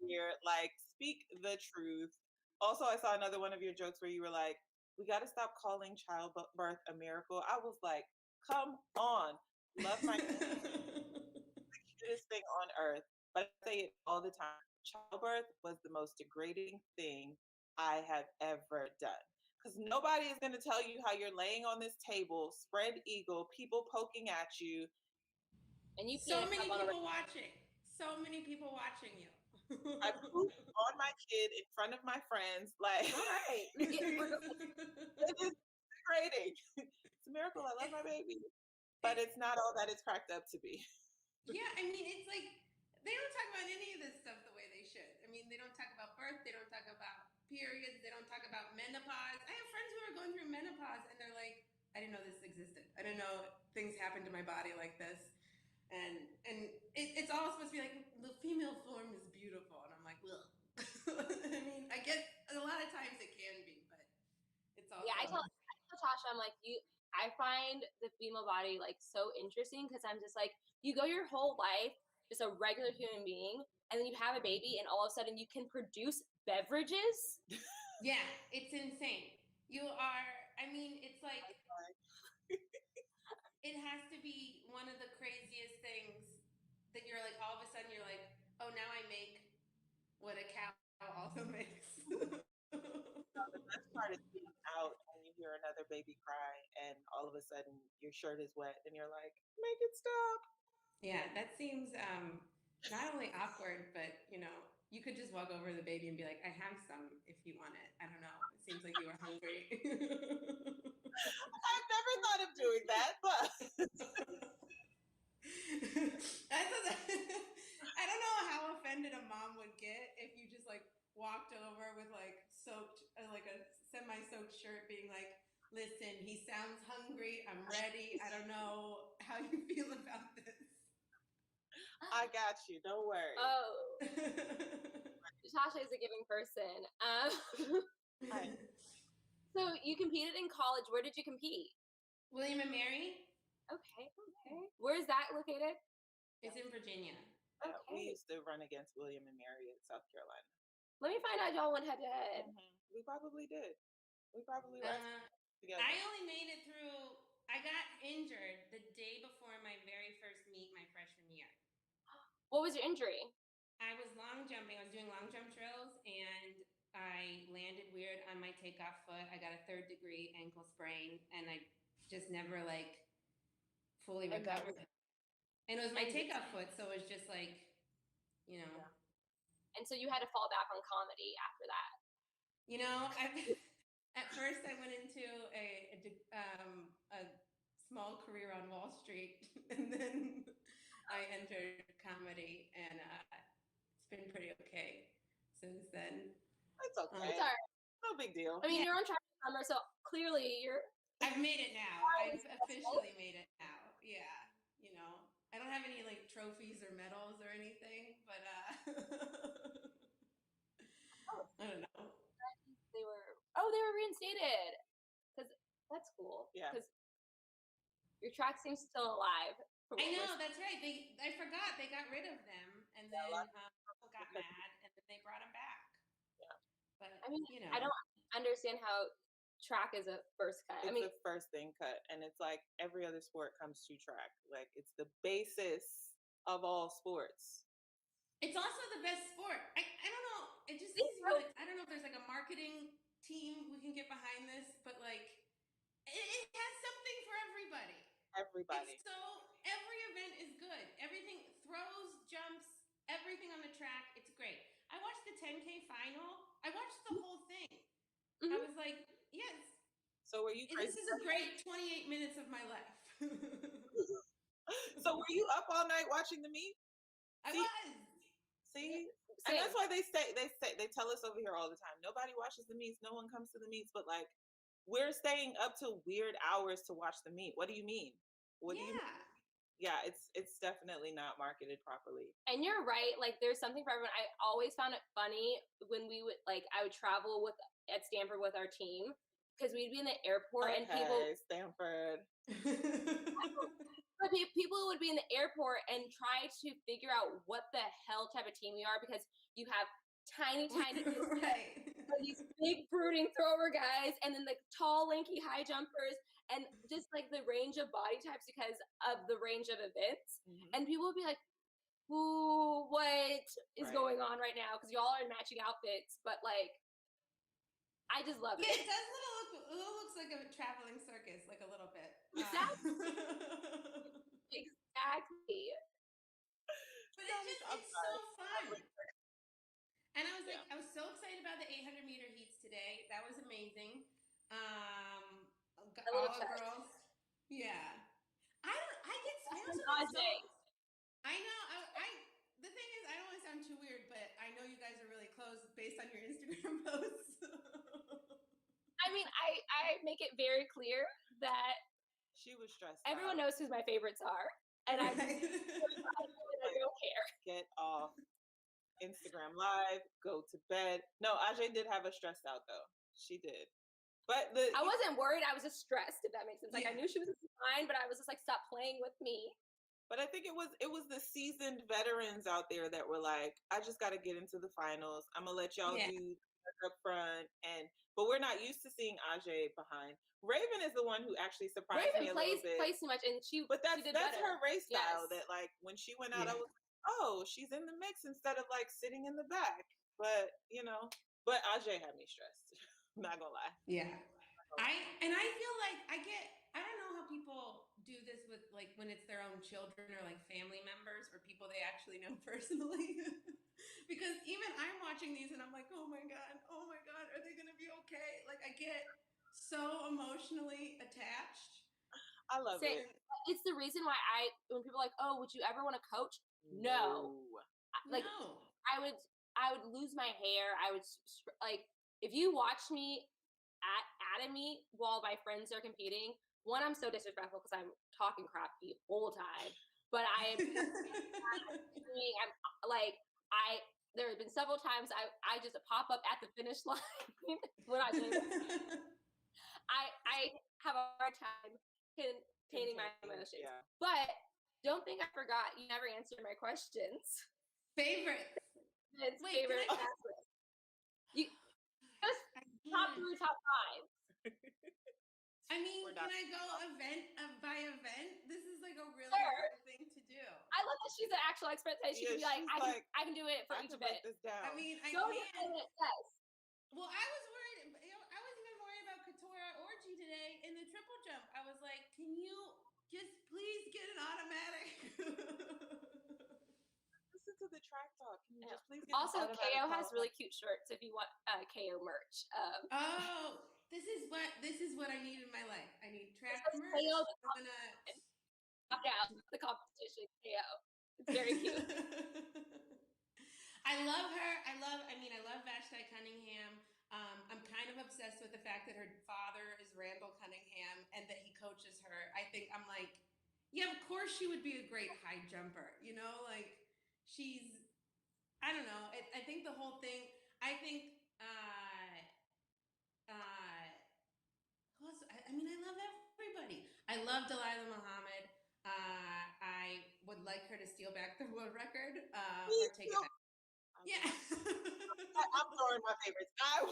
Here, like, speak the truth. Also, I saw another one of your jokes where you were like, we got to stop calling childbirth a miracle. I was like, come on. Love my the cutest thing on earth. But I say it all the time. Childbirth was the most degrading thing I have ever done. Because nobody is going to tell you how you're laying on this table, spread eagle, people poking at you. And you so many people watching. So many people watching you. I pooped on my kid in front of my friends. Like, all right. It is degrading. It's a miracle. I love my baby. But it's not all that it's cracked up to be. Yeah, I mean, it's like, they don't talk about any of this stuff the way they should. I mean, they don't talk about birth. They don't talk about periods. They don't talk about menopause. I have friends who are going through menopause, and they're like, I didn't know this existed. I didn't know things happened to my body like this. And it's all supposed to be like, the female form is beautiful. And I'm like, ugh. I mean, I guess a lot of times it can be, but it's all. Yeah, I tell Tasha, I'm like, I find the female body like so interesting because I'm just like, you go your whole life just a regular human being, and then you have a baby, and all of a sudden you can produce beverages. Yeah, it's insane. You are, I mean, it's like, it has to be one of the craziest things that you're like, all of a sudden you're like, oh, now I make what a cow also makes. The best part is being out and you hear another baby cry, and all of a sudden your shirt is wet, and you're like, make it stop. Yeah, that seems not only awkward, but you could just walk over to the baby and be like, I have some if you want it. I don't know. It seems like you were hungry. I've never thought of doing that, but I don't know how offended a mom would get if you just like already. I don't know how you feel about this. I got you. Don't worry. Oh, Natasha is a giving person. So you competed in college. Where did you compete? William and Mary? Okay. Where is that located? It's in Virginia. Yeah, we Okay. used to run against William and Mary in South Carolina. Let me find out y'all went head to head. We probably did. We probably wrestled together. I only made it through. I got injured the day before my very first meet my freshman year. What was your injury? I was long jumping. I was doing long jump drills, and I landed weird on my takeoff foot. I got a 3rd-degree ankle sprain, and I just never fully recovered. And it was my takeoff foot, so it was just And so you had to fall back on comedy after that. At first I went into a small career on Wall Street, and then I entered comedy, and it's been pretty okay since then. It's okay. It's all right. No big deal. I mean, you're on track this summer, so clearly you're. I've made it now. I've officially made it now. Yeah. I don't have any trophies or medals or anything, but I don't know. They were reinstated. Because that's cool. Yeah. Because your track seems still alive. I know, that's right. I forgot they got rid of them, and then people got mad, and then they brought them back. Yeah. But I mean, I don't understand how track is a first cut. It's the first thing cut, and it's like every other sport comes to track. Like it's the basis of all sports. It's also the best sport. I don't know. It just seems I don't know if there's a marketing team who can get behind this, but it has something for everybody. Everybody. So every event is good. Everything, throws, jumps, everything on the track. It's great. I watched the 10K final. I watched the whole thing. I was like, yes. So were you crazy? This is a great 28 minutes of my life. So were you up all night watching the meet? I was. See? And that's why they tell us over here all the time, nobody watches the meets, no one comes to the meets, but we're staying up till weird hours to watch the meet. What do you mean? What do you mean? Yeah, it's definitely not marketed properly. And you're right. There's something for everyone. I always found it funny when we would I would travel at Stanford with our team, because we'd be in the airport and people. Stanford. But people would be in the airport and try to figure out what the hell type of team you are, because you have tiny right. these big brooding thrower guys, and then the tall lanky high jumpers, and just the range of body types because of the range of events. And people would be like, ooh, what is going on right now, because y'all are in matching outfits, but I just love it. It does looks like a traveling circus, a little bit. Exactly. But it's so fun. And I was so excited about the 800-meter heats today. That was amazing. All the girls. Yeah. I get scared. I know. The thing is, I don't want to sound too weird, but I know you guys are really close based on your Instagram posts. I mean, I make it very clear that she was stressed. Everyone knows who my favorites are, and I don't care. Get off Instagram Live, go to bed. No, Ajay did have us stressed out though. She did. But I wasn't worried. I was just stressed, if that makes sense. I knew she was fine, but I was just stop playing with me. But I think it was the seasoned veterans out there that were like, I just got to get into the finals. I'm going to let y'all do work up front. But we're not used to seeing Ajay behind. Raven is the one who actually surprised me a little bit. Raven plays too much, and But that's her race style. Yes. That when she went out, I was like, oh, she's in the mix instead of sitting in the back. But but Ajay had me stressed. I'm not gonna lie. Yeah. I feel I don't know how people do this with when it's their own children or family members or people they actually know personally. Because even I'm watching these and I'm like, oh my God, are they gonna be okay? I get so emotionally attached. I love it. It's the reason why when people are like, oh, would you ever want to coach? No. No. I would lose my hair. I would if you watch me at a meet while my friends are competing, one, I'm so disrespectful because I'm talking crap the whole time, but there have been several times I just pop up at the finish line when I have a hard time containing my emotions. Yeah. But don't think I forgot. You never answered my questions. Favorite. It's Wait, favorite athlete. You just top 3, top 5. I mean, can I go event by event? This is like a really Sure. hard thing to do. I love that she's an actual expert. She can be like, I can do it for each event. This down. I mean, I Go can. ahead, it says. Well, I was worried. I wasn't even worried about Katora Orji today in the triple jump. I was like, can you just please get an automatic? Listen to the track talk. Can you just please get Also, an automatic KO has qualify? really cute shirts if you want KO merch. Oh, this is what I need in my life. I need track merch. KO I'm gonna knock out the competition. KO. It's very cute. I love her. I love Vashti Cunningham. I'm kind of obsessed with the fact that her father is Randall Cunningham and that he coaches her. I'm like, yeah, of course she would be a great high jumper. You know, like I don't know. I think the whole thing, I think, I mean, I love everybody. I love Dalilah Muhammad. I would like her to steal back the world record or take it back. Yeah. I'm throwing my favorites. I'm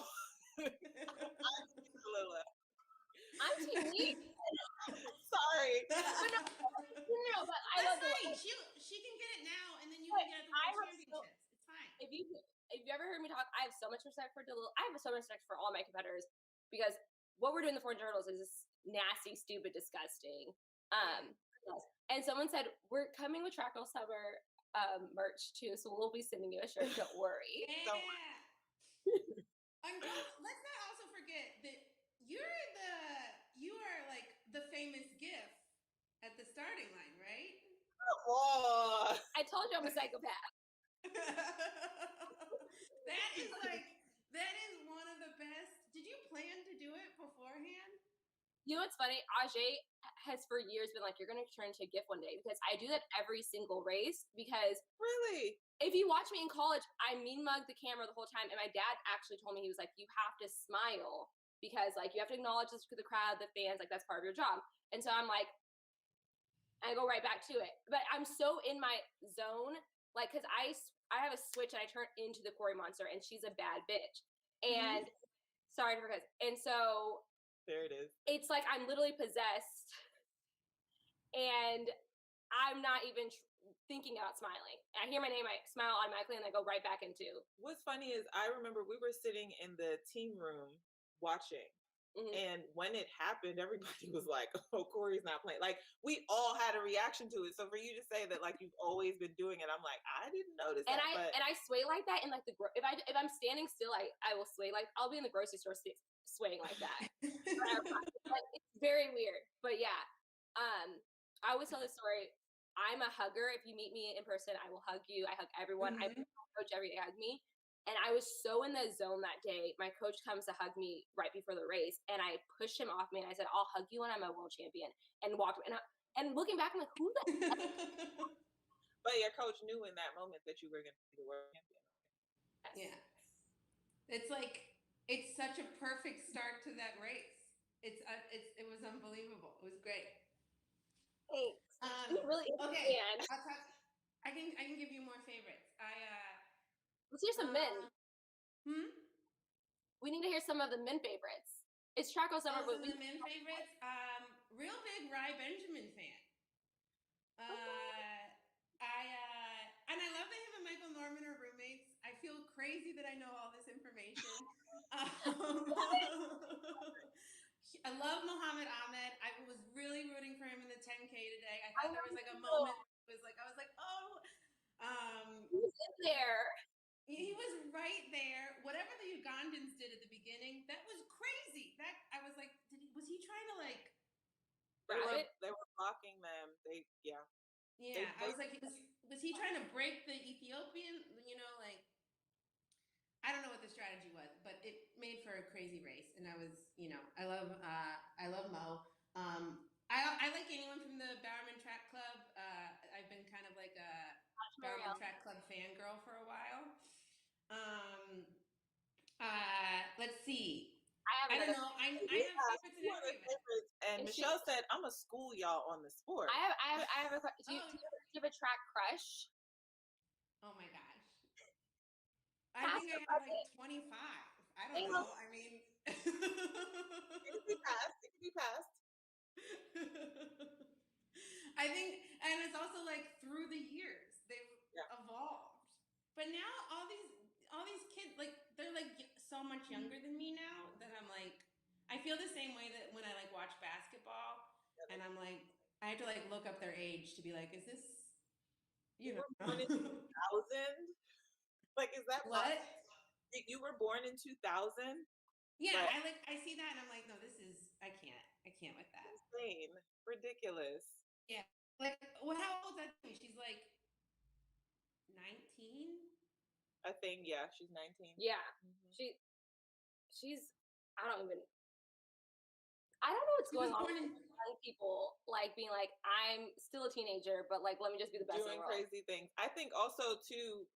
Team Lee. Sorry. No, but I That's love fine. She can get it now, and then you can get it at the World Championships. It's fine. If you ever heard me talk, I have so much respect for Dalilah. I have so much respect for all my competitors because what we're doing in the 400 hurdles is nasty, stupid, disgusting. And someone said we're coming with Track Girl Summer merch too, so we'll be sending you a shirt. Don't worry. Yeah. And let's not also forget that you are like the famous GIF at the starting line, right? Oh. I told you I'm a psychopath. That is one of the best. Did you plan to do it beforehand? You know what's funny? Ajay has for years been like, you're going to turn into a GIF one day because I do that every single race because Really? if you watch me in college, I mean mug the camera the whole time. And my dad actually told me, he was like, you have to smile because like you have to acknowledge the crowd, the fans, like that's part of your job. And so I'm like, I go right back to it. But I'm so in my zone, like, because I have a switch and I turn into the Cory Monster and she's a bad bitch. And sorry for guys. And so there it is. It's like I'm literally possessed and I'm not even thinking about smiling. I hear my name, I smile automatically and I go right back into. What's funny is I remember we were sitting in the team room watching. And when it happened, everybody was like, oh, Cory's not playing. Like, we all had a reaction to it. So for you to say that, like, you've always been doing it, I'm like, I didn't notice and that. I sway like that in, like, if I'm standing still, I will sway. Like, I'll be in the grocery store swaying like that. Like, it's very weird. But, yeah. I always tell this story. I'm a hugger. If you meet me in person, I will hug you. I hug everyone. I coach every day hug me. And I was so in the zone that day. My coach comes to hug me right before the race, and I pushed him off me, and I said, "I'll hug you when I'm a world champion." And walked. And looking back, I'm like, "Who the?" But your coach knew in that moment that you were going to be the world champion. Yeah, it's like it's such a perfect start to that race. It was unbelievable. It was great. Thanks. Really okay. I can give you more favorites. Let's hear some men. We need to hear some of the men favorites. It's Track Girl Summer. Some of the men favorites. Real big Rai Benjamin fan. And I love that him and Michael Norman are roommates. I feel crazy that I know all this information. I love Muhammad Ahmed. I was really rooting for him in the 10K today. I thought there was like a moment. I was like, oh. He was in there. He was right there. Whatever the Ugandans did at the beginning, that was crazy. That I was like, was he trying to like? They were blocking them. Yeah. I was like, was he trying to break the Ethiopian? You know, like, I don't know what the strategy was, but it made for a crazy race. And I was, I love Mo. I like anyone from the Bowerman Track Club. I've been kind of like a Bowerman Track Club fangirl for a while. Let's see. I don't know. I have favorites in every event. And Michelle said, "I'm a school y'all on the sport." I have a question. Do you have a track crush? Oh my gosh. I think I have like 25. I don't know. I mean, it could be passed. I think, and it's also like through the years they've evolved. But now all these kids, like, they're like so much younger than me now that I'm like, I feel the same way that when I like watch basketball and I'm like, I have to like look up their age to be like, is this, you know, born in 2000? Like, is that what? You were born in 2000? Yeah, I see that and I'm like, no, I can't with that. Insane, ridiculous. Yeah, like, well, how old is that? She's like 19. I think, yeah, she's 19. Yeah, she's. I don't know what's going on with young people, like being like, I'm still a teenager, but like, let me just be the best doing in the world. Crazy things. I think also too,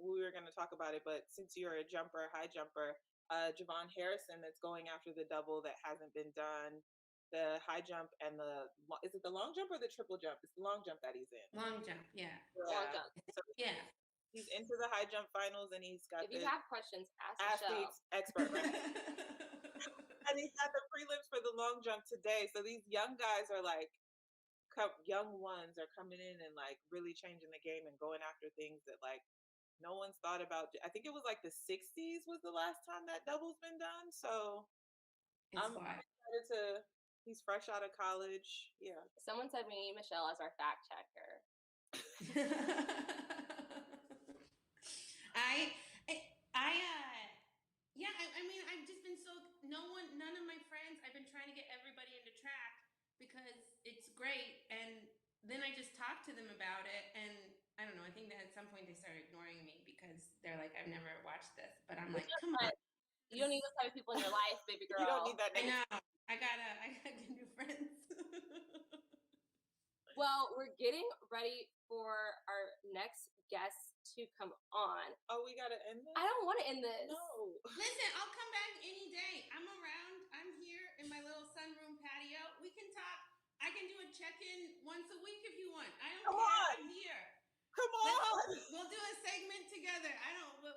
we were going to talk about it, but since you're a high jumper, Javon Harrison that's going after the double that hasn't been done, the high jump and is it the long jump or the triple jump? It's the long jump that he's in. Long jump, yeah. Long jump. So yeah. He's into the high jump finals, and he's got. If you have questions, ask the expert. Right? And he's got the prelims for the long jump today. So these young guys are like, young ones are coming in and like really changing the game and going after things that like no one's thought about. I think it was like the 60s was the last time that double's been done. So I'm excited to. He's fresh out of college. Yeah. Someone said we need Michelle as our fact checker. I mean, I've just been none of my friends, I've been trying to get everybody into track because it's great. And then I just talked to them about it. And I don't know, I think that at some point they started ignoring me because they're like, I've never watched this. But I'm like, come on. You don't need those type of people in your life, baby girl. You don't need that. I know. I gotta get new friends. Well, we're getting ready for our next guest to come on. Oh, we gotta end this? I don't want to end this. No. Listen, I'll come back any day. I'm around. I'm here in my little sunroom patio. We can talk. I can do a check-in once a week if you want. I don't care. I'm here. Come on. We'll do a segment together.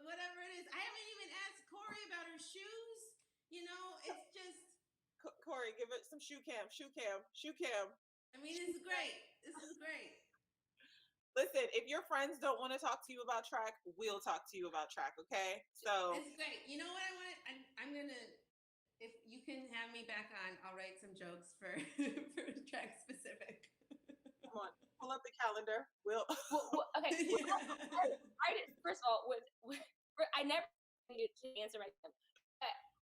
Whatever it is. I haven't even asked Corey about her shoes. You know, it's just. Corey, give it some shoe cam. I mean, this is great. Listen, if your friends don't want to talk to you about track, we'll talk to you about track, okay? So it's great. You know what I want? I'm gonna, if you can have me back on, I'll write some jokes for track specific. Come on, pull up the calendar. Okay. First of all, I never needed to answer my question.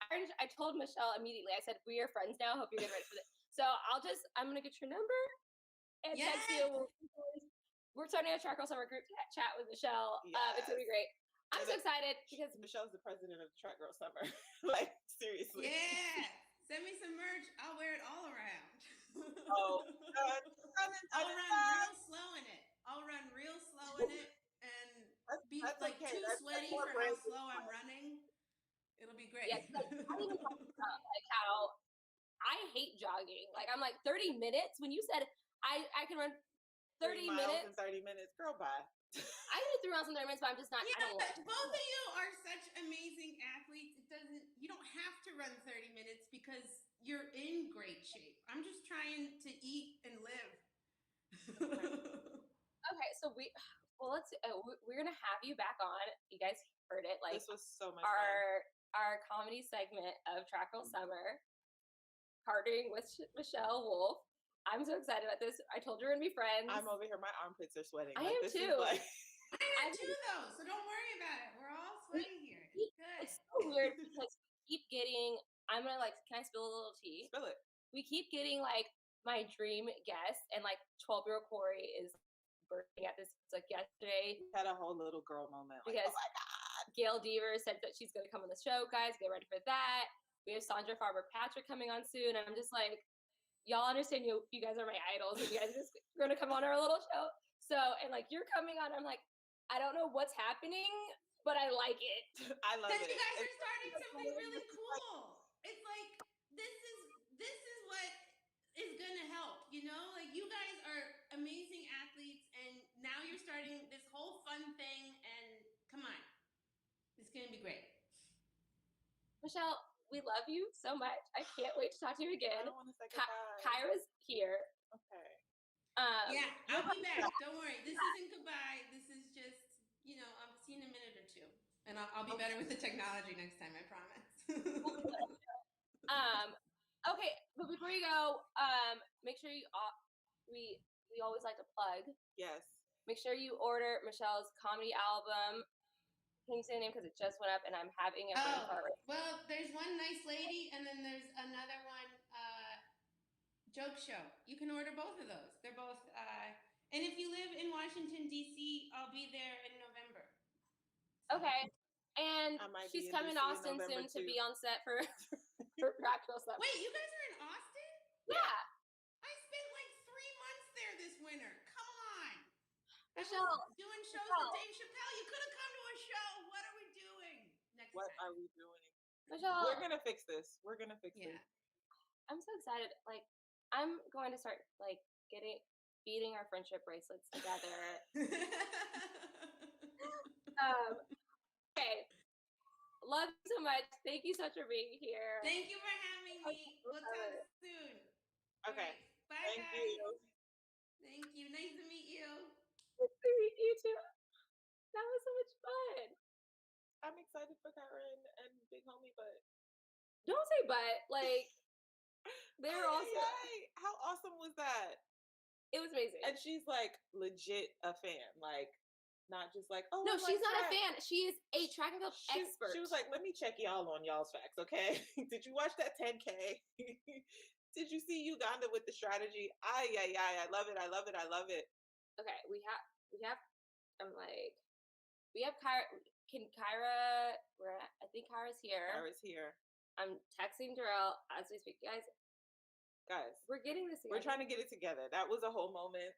I told Michelle immediately. I said, "We are friends now. Hope you're getting ready for this." So I'm gonna get your number and text you. We're starting a Track Girl Summer group chat with Michelle. Yes. It's gonna be great. I'm so excited because Michelle's the president of the Track Girl Summer. Like, seriously. Yeah. Send me some merch. I'll wear it all around. Oh, I'll run real slow in it and be like too sweaty for how slow I'm running. It'll be great. Yeah, like, I even talk about like how I hate jogging. Like, I'm like 30 minutes. When you said I can run 30 minutes. In 30 minutes, girl, bye. I can do 3 miles in 30 minutes, but I'm just not. Yeah, both of you are such amazing athletes. You don't have to run 30 minutes because you're in great shape. I'm just trying to eat and live. Okay, so we're gonna have you back on. You guys heard it. Like, this was so much our comedy segment of Track Girl Summer, partnering with Michelle Wolf. I'm so excited about this. I told you we're gonna be friends. I'm over here. My armpits are sweating. I am too. I am too, though. So don't worry about it. We're all sweating here. It's good. It's so weird because we keep getting. I'm gonna like. Can I spill a little tea? Spill it. We keep getting like my dream guest, and like 12-year-old Corey is birthing at this. It's like yesterday. We had a whole little girl moment. Like, because oh my God. Gail Deaver said that she's gonna come on the show. Guys, get ready for that. We have Sandra Farber Patrick coming on soon. I'm just like. y'all understand you guys are my idols and you guys are just going to come on our little show. So, and like, you're coming on, I'm like, I don't know what's happening, but I like it. I love Because it. you guys are starting something really cool. It's like this is what is gonna help, you know? Like you guys are amazing athletes and now you're starting this whole fun thing and come on. It's gonna be great. Michelle, we love you so much. I can't wait to talk to you I again. don't want to say goodbye. Kyra's here. Okay. Yeah, I'll be back. Don't worry. This isn't goodbye. This is just, you know, I'll see you in a minute or two. And I'll be better with the technology next time, I promise. Okay, but before you go, make sure you we always like to plug. Yes. Make sure you order Michelle's comedy album. Can you say the name because it just went up and I'm having it brain fart. Well, there's one nice lady and then there's another one joke show. You can order both of those. They're both and if you live in Washington D.C., I'll be there in November. Okay. And she's coming to Austin soon to be on set for practical stuff. Wait, you guys are in Austin? Yeah. I spent like 3 months there this winter. Come on. Michelle, I was doing shows with Dave Chappelle. You could have come to a show. What are we doing next What time? are we doing? Michelle, We're gonna fix this. We're gonna fix this. I'm so excited. Like, I'm going to start like beating our friendship bracelets together. Okay. Love you so much. Thank you so much for being here. Thank you for having me. We'll talk soon. Okay. Right. Bye, Thank guys. you. Thank you. Nice to meet you. Nice to meet you too. That was so much fun. I'm excited for Kyra and Big Homie, but Don't say but. Like, they're awesome. How awesome was that? It was amazing. And she's like legit a fan. Like, not just like, oh, No, I she's like not track. a fan. She is a track and field expert. She was like, let me check y'all on y'all's facts, okay? Did you watch that 10K? Did you see Uganda with the strategy? I love it. I love it. I love it. Okay, we have I'm like, we have Kyra. I think Kyra's here. Kyra's here. I'm texting Darrell as we speak. Guys, we're getting this together. We're trying to get it together. That was a whole moment.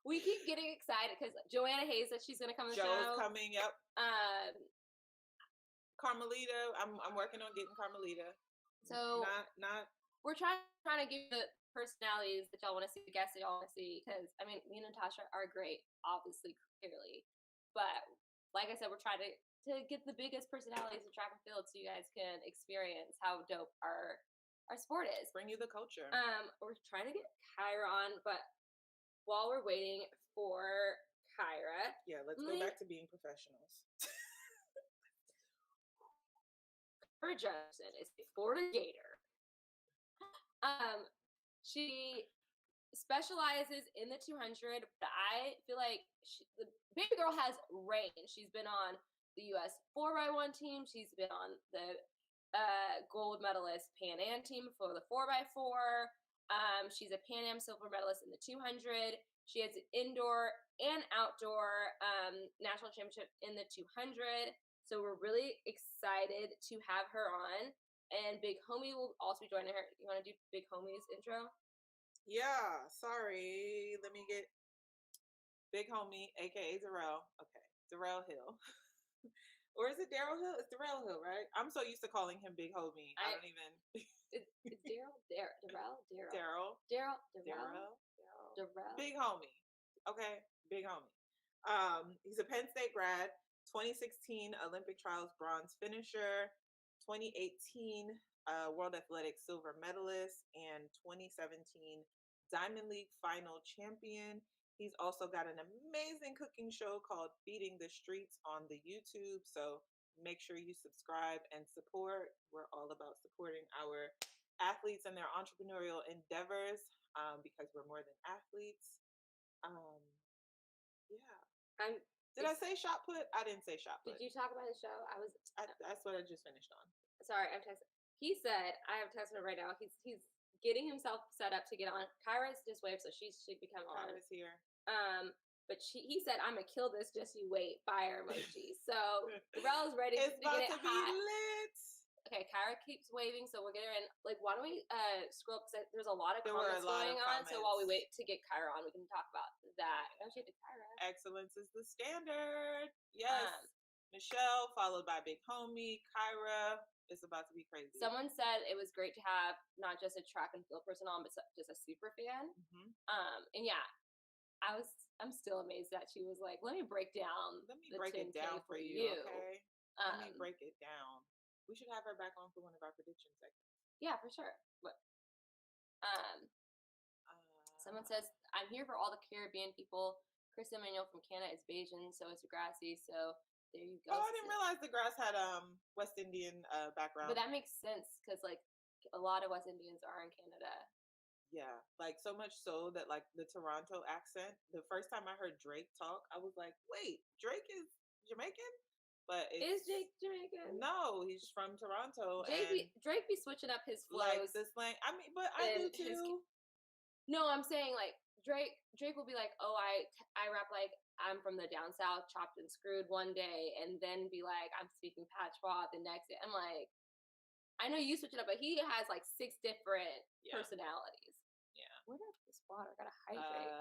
We keep getting excited because Joanna Hayes said she's gonna come on the show. Joe's coming. Yep. Carmelita. I'm working on getting Carmelita. So not. We're trying to give the personalities that y'all want to see, the guests that y'all want to see, because I mean, me and Natasha are great, obviously, clearly, but like I said, we're trying to get the biggest personalities in track and field so you guys can experience how dope our sport is. Bring you the culture. We're trying to get Kyra on, but while we're waiting for Kyra, let's go back to being professionals. Kyra Johnson is a Florida Gator. She specializes in the 200, but I feel like the baby girl has range. She's been on the U.S. 4x1 team. She's been on the gold medalist Pan Am team for the 4x4. She's a Pan Am silver medalist in the 200. She has an indoor and outdoor national championship in the 200. So we're really excited to have her on. And Big Homie will also be joining her. You want to do Big Homie's intro? Yeah, sorry. Let me get Big Homie, aka Darrell. Okay, Darrell Hill. Or is it Darrell Hill? It's Darrell Hill, right? I'm so used to calling him Big Homie. I don't even. It's Darrell. Big Homie. Okay, Big Homie. He's a Penn State grad, 2016 Olympic trials bronze finisher, 2018 World Athletics silver medalist, and 2017 Diamond League final champion. He's also got an amazing cooking show called Feeding the Streets on the YouTube. So make sure you subscribe and support. We're all about supporting our athletes and their entrepreneurial endeavors because we're more than athletes. Did I say shot put? I didn't say shot put. Did you talk about his show? That's what I just finished on. Sorry, I'm texting. He said, I have texted him right now. He's getting himself set up to get on. Kyra's just waved, so she should become on. Kyra's here. But he said, I'm gonna kill this. Just you wait. Fire emoji. So Darrell is ready It's to about get to it be hot. lit. Okay, Kyra keeps waving, so we'll get her in. Like, why don't we scroll? Because there's a lot of There were a comments lot of going on. So while we comments. wait to get Kyra on, we can talk about that. Actually, to Kyra. Excellence is the standard. Yes. Michelle, followed by Big Homie. Kyra. It's about to be crazy. Someone said it was great to have not just a track and field person on, but just a super fan. Mhm. And yeah, I'm still amazed that she was like, let me break down. Let me break it down for you, okay? Let me break it down. We should have her back on for one of our prediction segments. Yeah, for sure. But someone says, I'm here for all the Caribbean people. Chris Emmanuel from Canada is Bajan, so is Degrassi. So there you go. Oh, I didn't realize Degrassi had West Indian background. But that makes sense because like a lot of West Indians are in Canada. Yeah, like so much so that like the Toronto accent. The first time I heard Drake talk, I was like, "Wait, Drake is Jamaican?" But is Drake Jamaican? No, he's from Toronto. Drake be switching up his flows. Like the slang. I mean, but I do too. No, I'm saying like Drake will be like, "Oh, I rap like I'm from the down south, chopped and screwed one day," and then be like, "I'm speaking patois the next day." I'm like, I know you switch it up, but he has like 6 different personalities. Yeah. Where did I put this water? I gotta hydrate.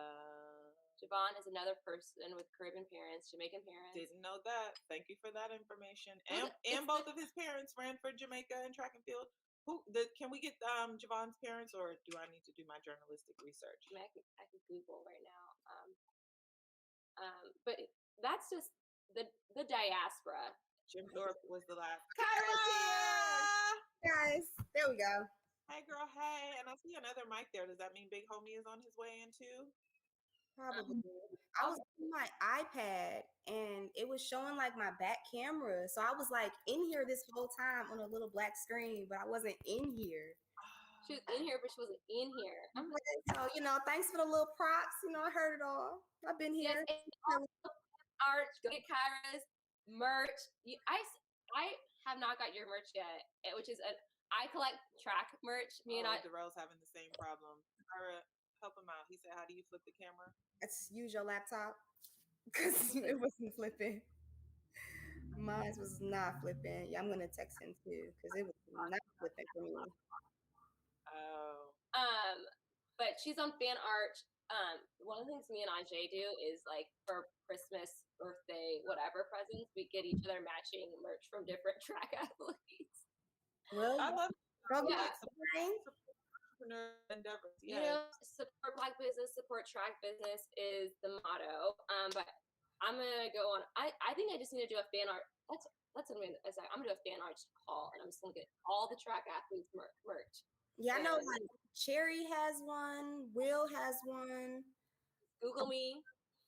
Javon is another person with Caribbean parents, Jamaican parents. Didn't know that. Thank you for that information. And both of his parents ran for Jamaica in track and field. Can we get Javon's parents, or do I need to do my journalistic research? I mean, I could Google right now. But that's just the diaspora. Jim Thorpe was the last. Kyra's here, guys. There we go. Hey, girl. Hey, and I see another mic there. Does that mean Big Homie is on his way in too? Probably. I was on my iPad and it was showing like my back camera. So I was like in here this whole time on a little black screen, but I wasn't in here. She was in here, but she wasn't in here. So, thanks for the little props. I heard it all. I've been here. Yes, Arch, go get Kyra's merch. I have not got your merch yet, which is I collect track merch. Darrell's having the same problem. Kyra, help him out. He said, "How do you flip the camera?" Let's use your laptop because it wasn't flipping. Mine was not flipping. Yeah, I'm gonna text him too because it was not flipping for me. Oh. But she's on Fan Arch. One of the things me and Ajay do is like for Christmas, birthday, whatever presents, we get each other matching merch from different track athletes. Really? I love entrepreneur endeavors. Support Black business, support track business is the motto. But I'm gonna go on. I think I just need to do a fan art. That's what I'm gonna do a fan art call, and I'm just gonna get all the track athletes merch. Yeah, I know. Like Cherry has one. Will has one. Google me.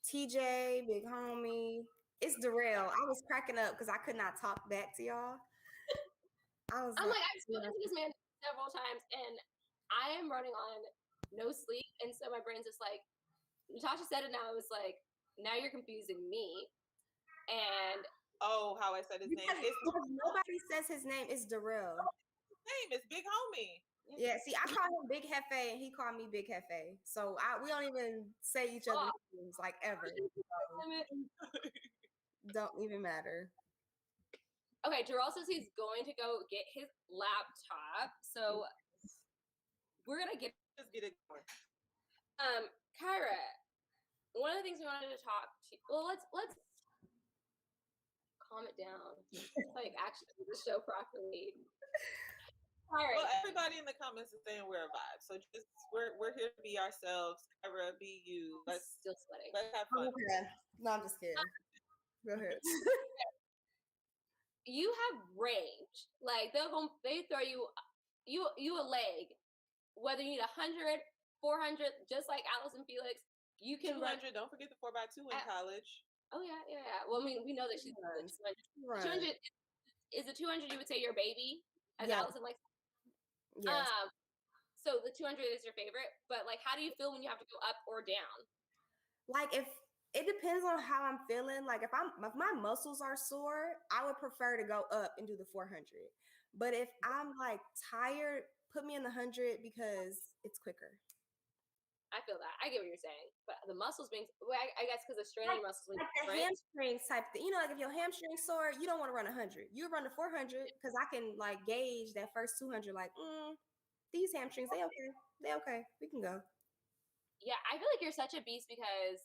TJ, Big Homie. It's Darrell. I was cracking up because I could not talk back to y'all. I'm like, I've spoken to this man several times, and I am running on no sleep, and so my brain's just like, Natasha said it now. It was like, now you're confusing me. And how I said his name. Nobody says his name. It's Darrell. His name is Big Homie. Yeah, see, I call him Big Hefe, and he called me Big Hefe. So we don't even say each other's names like ever. Don't even matter. Okay, Darrell says he's going to go get his laptop. So we're gonna get it going. Kyra, one of the things we wanted to talk to. Well, let's calm it down. Like actually do the show properly. Right. Well, everybody in the comments is saying we're a vibe, so just we're here to be ourselves. Kyra, be you. Let's still sweating. Let's have fun. Okay. No, I'm just kidding. Go ahead. You have range. Like they throw you a leg. Whether you need 100, 400, just like Allison Felix, you can 200. Don't forget the 4x2 in college. Oh yeah. Well, I mean, we know that she's 200. 200 is a 200. You would say your baby, as Allison likes. Yes. So the 200 is your favorite, but like, how do you feel when you have to go up or down? Like, if it depends on how I'm feeling. Like, if my muscles are sore, I would prefer to go up and do the 400. But if I'm like tired, put me in the 100 because it's quicker. I feel that. I get what you're saying, but the muscles being, well, I guess because the strain of your muscles being Like the different. hamstrings type thing. You know, like if your hamstring's sore, you don't want to run 100. You run the 400 because I can like gauge that first 200. Like, these hamstrings, they okay. They okay. We can go. Yeah, I feel like you're such a beast because,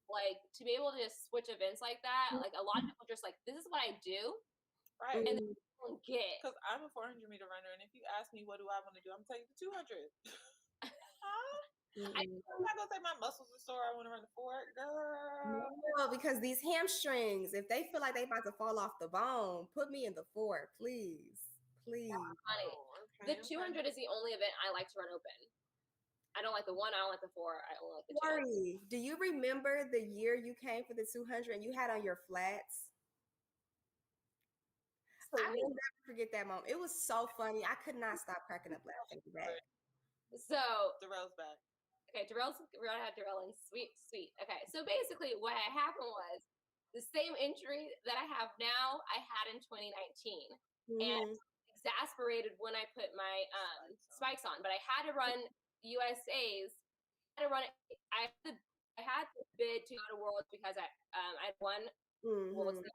like, to be able to just switch events like that, like a lot of people just like, this is what I do, Right. and then they don't get. Because I'm a 400-meter runner, and if you ask me what do I want to do, I'm gonna tell you the 200. I'm not gonna say my muscles are sore. I want to run the 4, girl. No, because these hamstrings, if they feel like they about to fall off the bone, put me in the 4, please, please. Funny. Okay, The 200 is the only event I like to run open. I don't like the 1. I don't like the 4. I only like the 2. Corey, do you remember the year you came for the 200 and you had on your flats? I will never forget that moment. It was so funny. I could not stop cracking up laughing at that. So Darrell's back. Okay, we had Darrell in sweet. Okay, so basically what happened was the same injury that I have now, I had in 2019. And exasperated when I put my spikes on, but I had to run USA's. I had to bid to go to Worlds because I won Worlds.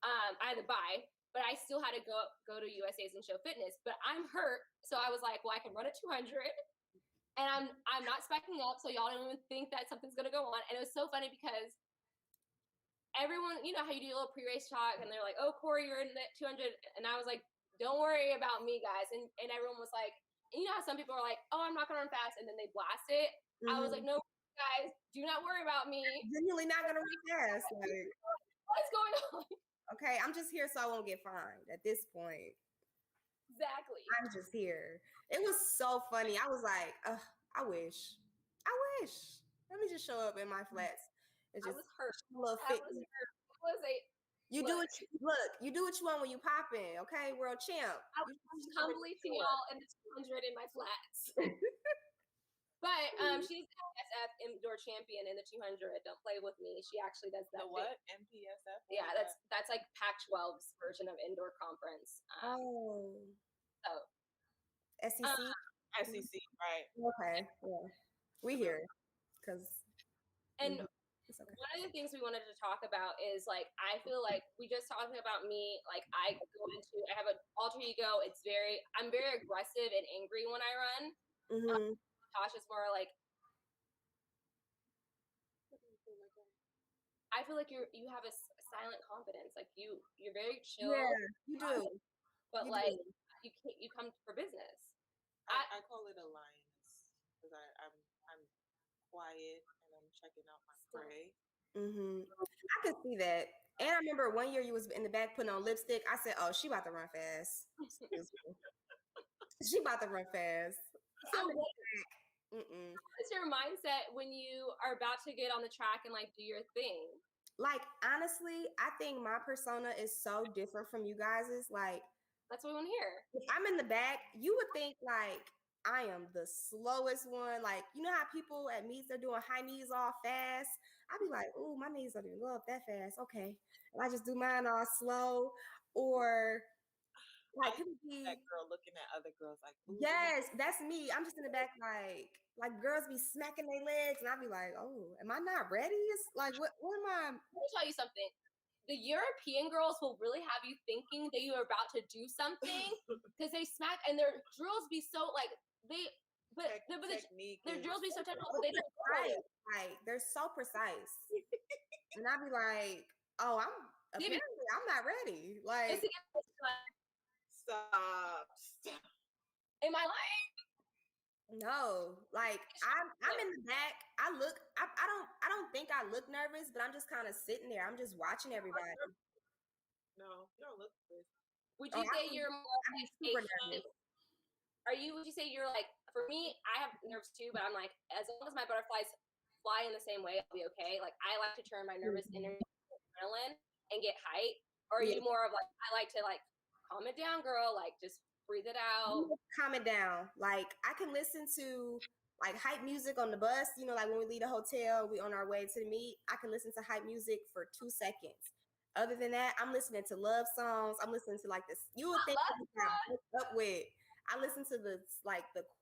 I had to buy, but I still had to go to USA's and show fitness. But I'm hurt, so I was like, well, I can run a 200, and I'm not spiking up, so y'all don't even think that something's gonna go on. And it was so funny because everyone, you know how you do a little pre-race talk, and they're like, oh, Corey, you're in the 200, and I was like, don't worry about me, guys. And everyone was like, and you know how some people are like, oh, I'm not gonna run fast, and then they blast it. I was like, no, guys, do not worry about me. Genuinely not gonna run fast. Like, what's going on? Okay, I'm just here so I won't get fined at this point. Exactly. I'm just here. It was so funny. I was like, I wish. Let me just show up in my flats. It's just I was hurt. A little fit. You do what you want when you pop in, okay? World champ. I was humbly to y'all in the 200 in my flats. But she's the SF indoor champion in the 200. Don't play with me. She actually does that. The what? MPSF? Yeah, that's like Pac-12's version of indoor conference. So SEC. SEC, right? Okay, yeah, we here because. And one of the things we wanted to talk about is like I feel like we just talked about me. Like I have an alter ego. I'm very aggressive and angry when I run. Tasha's more like, I feel like you have a silent confidence. Like you're very chill. Yeah, you do. But you come for business. I call it a lioness because I'm quiet and I'm checking out my prey. I could see that. And I remember one year you was in the back putting on lipstick. I said, "Oh, she about to run fast. She about to run fast." So what's your mindset when you are about to get on the track and like do your thing? Like honestly, I think my persona is so different from you guys's. Like that's what we want to hear. If I'm in the back, you would think like I am the slowest one. Like you know how people at meets they're doing high knees all fast. I'd be like, "Ooh, my knees don't even go up that fast." Okay, and I just do mine all slow, or. Like that girl looking at other girls like, ooh. Yes, that's me. I'm just in the back like girls be smacking their legs and I'll be like, oh, am I not ready? It's like what am I? Let me tell you something. The European girls will really have you thinking that you are about to do something because they smack and their drills be so like their drills be so technical. They don't like they're so precise. And I'll be like, oh, I'm not ready. Like Stop. Am I lying? No, like I'm in the back. I don't think I look nervous, but I'm just kind of sitting there. I'm just watching everybody. No, you don't look nervous. Would you say you're more super nervous? Would you say you're like, for me, I have nerves too, but I'm like, as long as my butterflies fly in the same way, I'll be okay. Like I like to turn my nervous energy into adrenaline and get hype. Or are you more of like, I like to like calm it down, girl. Like, just breathe it out. Calm it down. Like, I can listen to like hype music on the bus. You know, like when we leave the hotel, we on our way to the meet. I can listen to hype music for 2 seconds. Other than that, I'm listening to love songs. I'm listening to like this. You would think I'm up with. I listen to the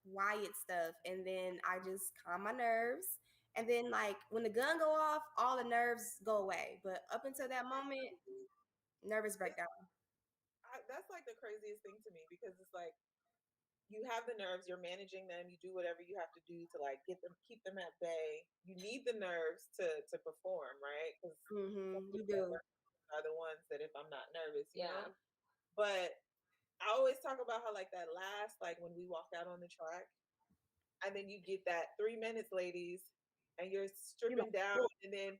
quiet stuff, and then I just calm my nerves. And then like when the gun go off, all the nerves go away. But up until that moment, nervous breakdown. That's like the craziest thing to me because it's like you have the nerves, you're managing them, you do whatever you have to do to like get them, keep them at bay. You need the nerves to perform, right? Because You do. are the ones that if I'm not nervous, you Yeah. know. But I always talk about how like that last, like when we walk out on the track, and then you get that 3 minutes, ladies, and you're stripping down, and then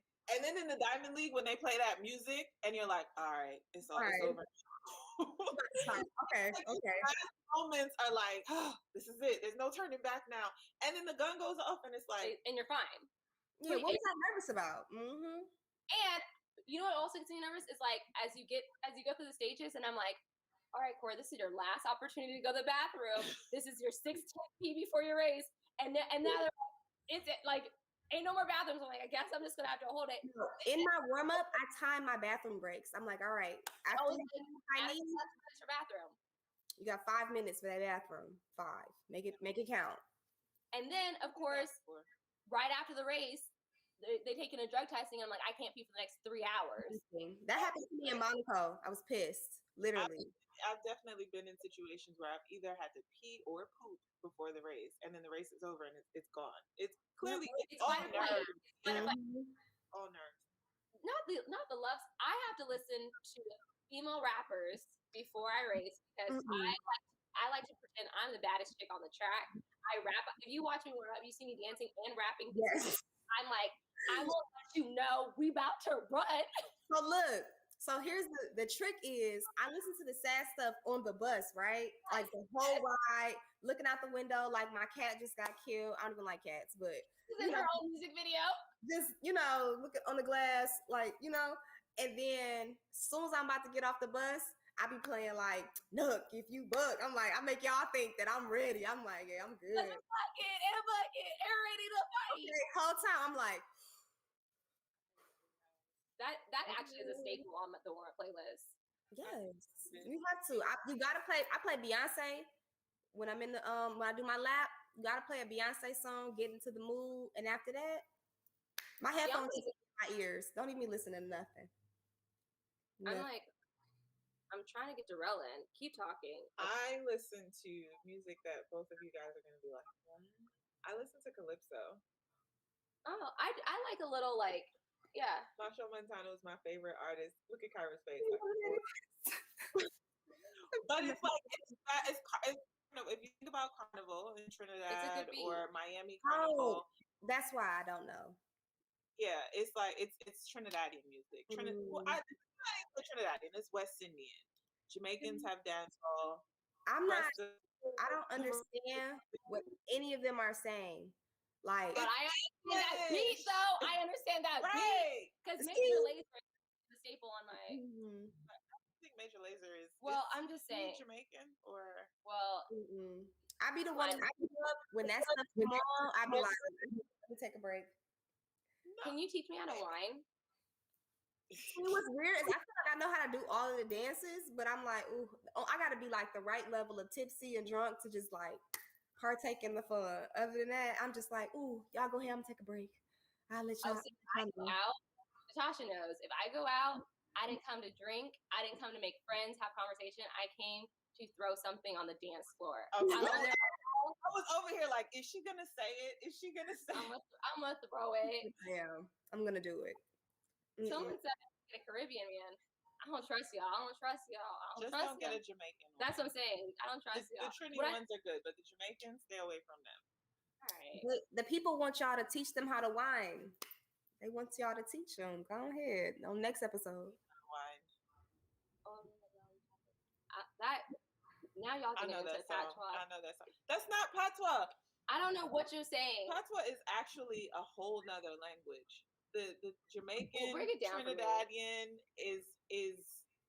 in the Diamond League when they play that music, and you're like, all right, it's all it's over. Okay. Moments are like, oh, this is it. There's no turning back now. And then the gun goes off, and it's like, and you're fine. Yeah, what was I nervous about? And you know what also gets me nervous is like as you go through the stages, and I'm like, all right, Cora, this is your last opportunity to go to the bathroom. This is your 16th pee before your race, and now they're like, it's like ain't no more bathrooms. I'm like, I guess I'm just gonna have to hold it. In my warm up, I time my bathroom breaks. I'm like, all right, after your bathroom. You got 5 minutes for that bathroom. 5. Make it count. And then, of course, right after the race, they taking a drug testing. And I'm like, I can't pee for the next 3 hours. That happened to me in Monaco. I was pissed, literally. I've definitely been in situations where I've either had to pee or poop before the race, and then the race is over and it's gone. It's clearly all nerves. All nerves. Not the loves. I have to listen to female rappers before I race because I like to pretend I'm the baddest chick on the track. I rap. If you watch me warm up, you see me dancing and rapping. Yes. I'm like, I will let you know we about to run. So look. So here's the trick is I listen to the sad stuff on the bus, right? Like the whole ride, looking out the window, like my cat just got killed. I don't even like cats, but this is her own music video. Just, look on the glass, like, and then as soon as I'm about to get off the bus, I be playing like, look, if you buck, I'm like, I make y'all think that I'm ready. I'm like, yeah, I'm good. Bucket and ready to fight. Okay, whole time I'm like, that actually is a staple on the warm-up playlist. Yes, you have to. You gotta play. I play Beyonce when I'm in the when I do my lap. You gotta play a Beyonce song, get into the mood, and after that, my headphones in my ears. Don't even listen to nothing. I'm trying to get Darrella in. Keep talking. I listen to music that both of you guys are gonna be like, what? I listen to Calypso. Oh, I like a little like. Yeah, Machel Montano is my favorite artist. Look at Kyra's face. But it's like it's if you think about Carnival in Trinidad or Miami Carnival. That's why I don't know. Yeah, it's like it's Trinidadian music. It's not Trinidadian. It's West Indian. Jamaicans have dancehall. I don't understand what any of them are saying. Like, but I understand that beat though. I understand that beat because Major Lazer is the staple on my. I think Major Lazer is. Well, I'm just saying Jamaican or I be the one. When that stuff come on, I be like, let me take a break. Can you teach me how to whine? What's weird is I feel like I know how to do all of the dances, but I'm like, I got to be like the right level of tipsy and drunk to just like partake in the fun. Other than that, I'm just like, y'all go ahead, I'm gonna take a break. I'll let y'all. I go out. Natasha knows if I go out, I didn't come to drink. I didn't come to make friends, have conversation. I came to throw something on the dance floor. Okay. I was over here like, is she gonna say it? Is she gonna say it? I'm gonna throw it. Yeah, I'm gonna do it. Someone said get a Caribbean man. I don't trust y'all. I don't trust don't get a Jamaican one. That's what I'm saying. I don't trust y'all. The Trini ones are good, but the Jamaicans, stay away from them. All right. The people want y'all to teach them how to whine. They want y'all to teach them. Go ahead. On next episode. Whine. Now y'all can know into that song. patois. I know that song. That's not patois. I don't know what you're saying. Patois is actually a whole nother language. The Jamaican, break it down Trinidadian is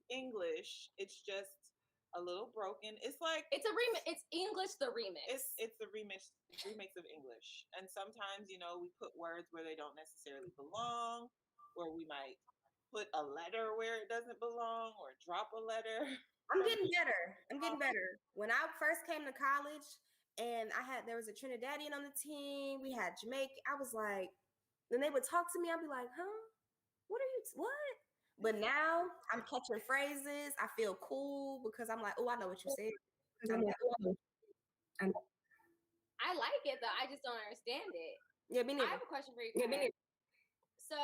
English. It's just a little broken. It's like it's a remix. It's English the remix. It's the remix of English. And sometimes we put words where they don't necessarily belong, or we might put a letter where it doesn't belong, or drop a letter. I'm getting better. When I first came to college and there was a Trinidadian on the team, we had Jamaica. I was like, when they would talk to me, I'd be like, huh? What? But now I'm catching phrases. I feel cool because I'm like, oh, I know what you said. I like it though. I just don't understand it. Yeah, me neither. I have a question for you. So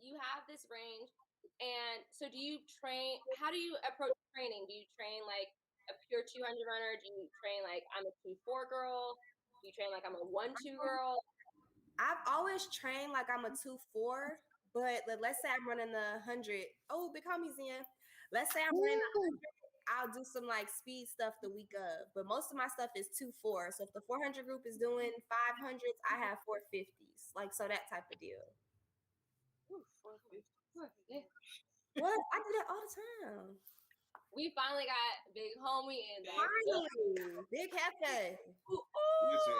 you have this range, and so do you train? How do you approach training? Do you train like a pure 200 runner? Do you train like I'm a 2-4 girl? Do you train like I'm a 1-2 girl? I've always trained like I'm a 2-4, but let's say I'm running the 100. Oh, big homies in. Let's say I'm running the 100. I'll do some like speed stuff the week of, but most of my stuff is 2-4. So if the 400 group is doing 500s, I have 450s, like so that type of deal. Ooh, 450. What? I do that all the time. We finally got Big Homie in there. Finally, Big Hefe. Listen,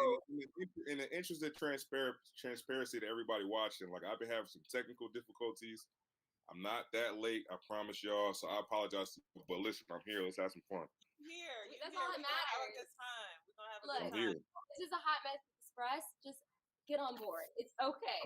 in the interest of transparency to everybody watching, like I've been having some technical difficulties. I'm not that late, I promise y'all. So I apologize. But listen, I'm here. Let's have some fun. That's all that matters. Have a good time. We're gonna have a Look, good time. This is a Hot Mess Express. Just get on board. It's okay.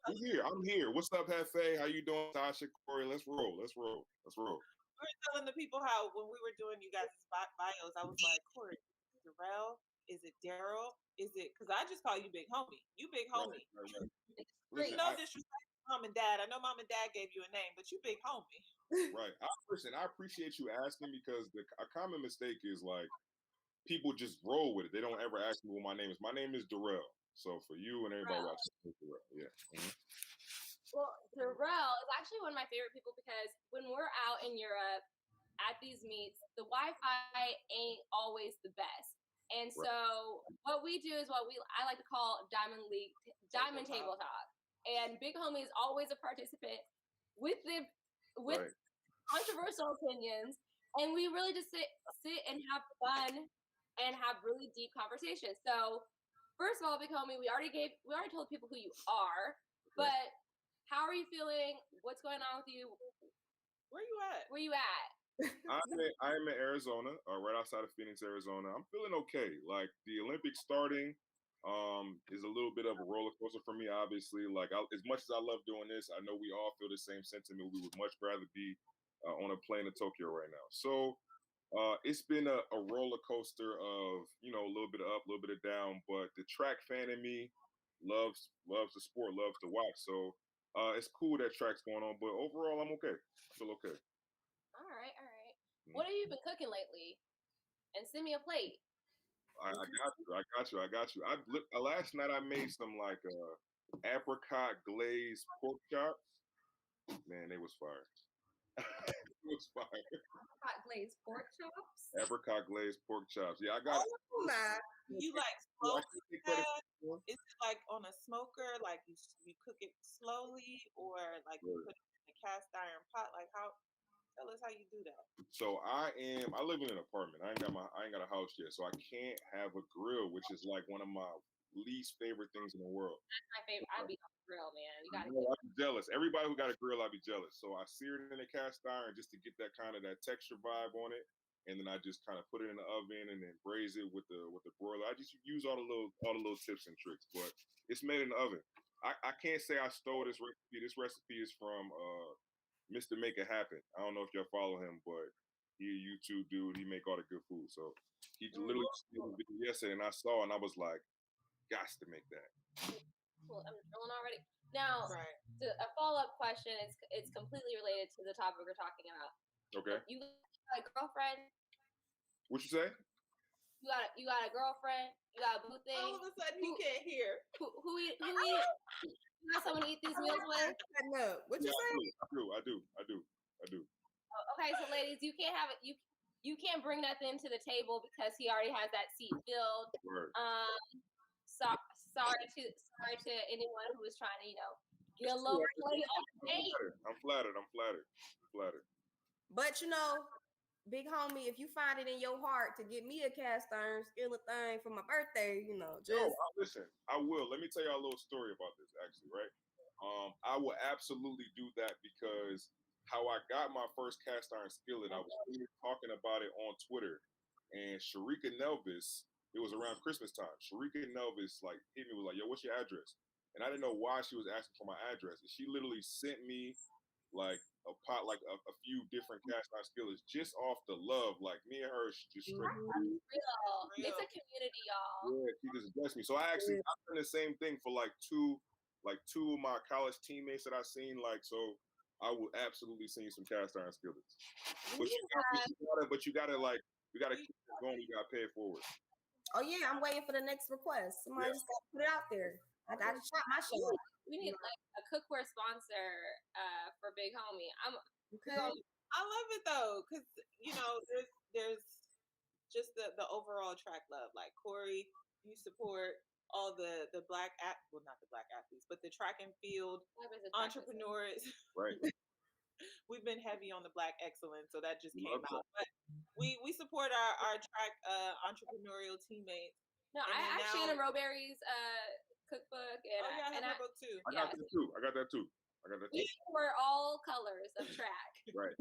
I'm here. What's up, Hefe? How you doing, Tasha, Corey? Let's roll. We were telling the people how when we were doing you guys' bios, I was like, Corey, Darrell, is it Daryl? Is it because I just call you Big Homie? You Big Homie. Right. Listen, no disrespect to mom and dad. I know mom and dad gave you a name, but you Big Homie. Right. I appreciate you asking because a common mistake is like people just roll with it. They don't ever ask me what my name is. My name is Darrell. So for you and everybody watching, Darrell. Yeah. Mm-hmm. Well, Darrell is actually one of my favorite people because when we're out in Europe at these meets, the Wi-Fi ain't always the best. And so what we do is I like to call Diamond Table Talk. And Big Homie is always a participant with controversial opinions. And we really just sit and have fun and have really deep conversations. So first of all, Big Homie, we already told people who you are, but how are you feeling? What's going on with you? Where you at? I am in Arizona, right outside of Phoenix, Arizona. I'm feeling okay. Like the Olympics starting is a little bit of a roller coaster for me, obviously. Like as much as I love doing this, I know we all feel the same sentiment. We would much rather be on a plane to Tokyo right now. So it's been a roller coaster of, a little bit of up, a little bit of down, but the track fan in me loves the sport, loves to watch. So it's cool that track's going on, but overall I'm okay. I feel okay. All right. What have you been cooking lately? And send me a plate. I got you. Last night I made some like apricot glazed pork chops. Man, they was fire. It was fire. Apricot glazed pork chops. Apricot glazed pork chops. Yeah, I got it. You like slow that? Is it like on a smoker? Like you cook it slowly, or like you put it in a cast iron pot? Like how? Tell us how you do that. So I live in an apartment. I ain't got a house yet, so I can't have a grill, which is like one of my least favorite things in the world. That's my favorite. I'd be on the grill, man. You gotta. I'd be jealous. Everybody who got a grill, I'd be jealous. So I sear it in a cast iron just to get that kind of that texture vibe on it, and then I just kind of put it in the oven and then braise it with the broiler. I just use all the little tips and tricks, but it's made in the oven. I can't say I stole this recipe. This recipe is from Mr. Make It Happen. I don't know if y'all follow him, but he a YouTube dude. He make all the good food. So he literally yesterday, and I saw, and I was like, "Gots to make that." Well, I'm drilling already. Now, a follow-up question. It's completely related to the topic we're talking about. Okay. You got a girlfriend? What you say? You got a girlfriend? You got a boo thing? All of a sudden, he can't hear. Who eat? You got someone to eat these meals with? No. What you say? I do. Okay, so ladies, you can't have it. You can't bring nothing to the table because he already has that seat filled. Word. Sorry to anyone who is trying to, get a little play on the date. I'm flattered. But Big Homie, if you find it in your heart to get me a cast iron skillet thing for my birthday, just listen. I will. Let me tell y'all a little story about this, actually, right? I will absolutely do that because how I got my first cast iron skillet. I was talking about it on Twitter, and Sharika Nelvis. It was around Christmas time. Sharika Nelvis like hit me, was like, "Yo, what's your address?" And I didn't know why she was asking for my address. And she literally sent me like a few different cast iron skillets just off the love. Like me and her, she just straight. Real. It's a community, y'all. Yeah, she just blessed me. So I've done the same thing for like two of my college teammates that I've seen. Like, so I would absolutely send you some cast iron skillets. But you gotta keep it going. You gotta pay it forward. Oh yeah, I'm waiting for the next request. Somebody just gotta put it out there. I just shot my shot. We need like a cookware sponsor for Big Homie. I love it though, because there's just the overall track love. Like Corey, you support all the black not the black athletes, but the track and field entrepreneurs. Right. We've been heavy on the black excellence, so that just came out. But we support our track entrepreneurial teammates. No, I have Shannon Roberry's cookbook, and I have her book too. I got that too. We support all colors of track. Right.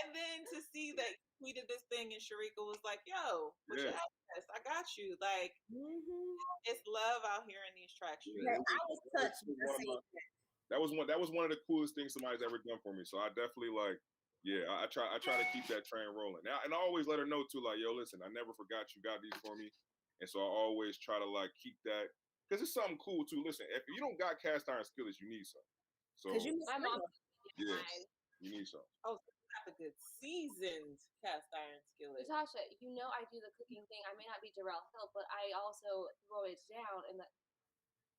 And then to see that you tweeted this thing and Sharika was like, "Yo, what's your address? I got you." Like, it's love out here in these track streets. Yeah, I was touched. That was one of the coolest things somebody's ever done for me. So I definitely I try to keep that train rolling. Now, and I always let her know too, like, yo, listen, I never forgot you got these for me. And so I always try to like keep that, because it's something cool too. Listen, if you don't got cast iron skillets, you need some. So my mom, you need some. Oh, so you have a good seasoned cast iron skillet. Natasha, I do the cooking thing. I may not be Darrell Hill, but I also throw it down and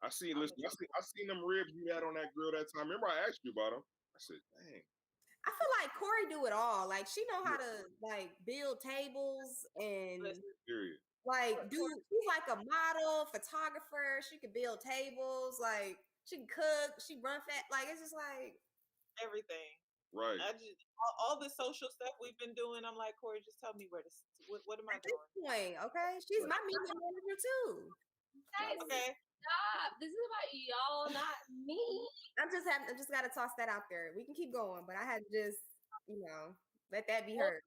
I seen them ribs you had on that grill that time. Remember I asked you about them? I said, dang. I feel like Corey do it all. Like she know how to like build tables and period. Like she's like a model, photographer. She can build tables. Like she can cook. She run fat. Like it's just like everything. Right. I just all the social stuff we've been doing. I'm like, Corey, just tell me what am I doing? Okay, she's my media manager too. Guys, okay. Stop. This is about y'all, not me. I just got to toss that out there. We can keep going, but I had to just, let that be heard.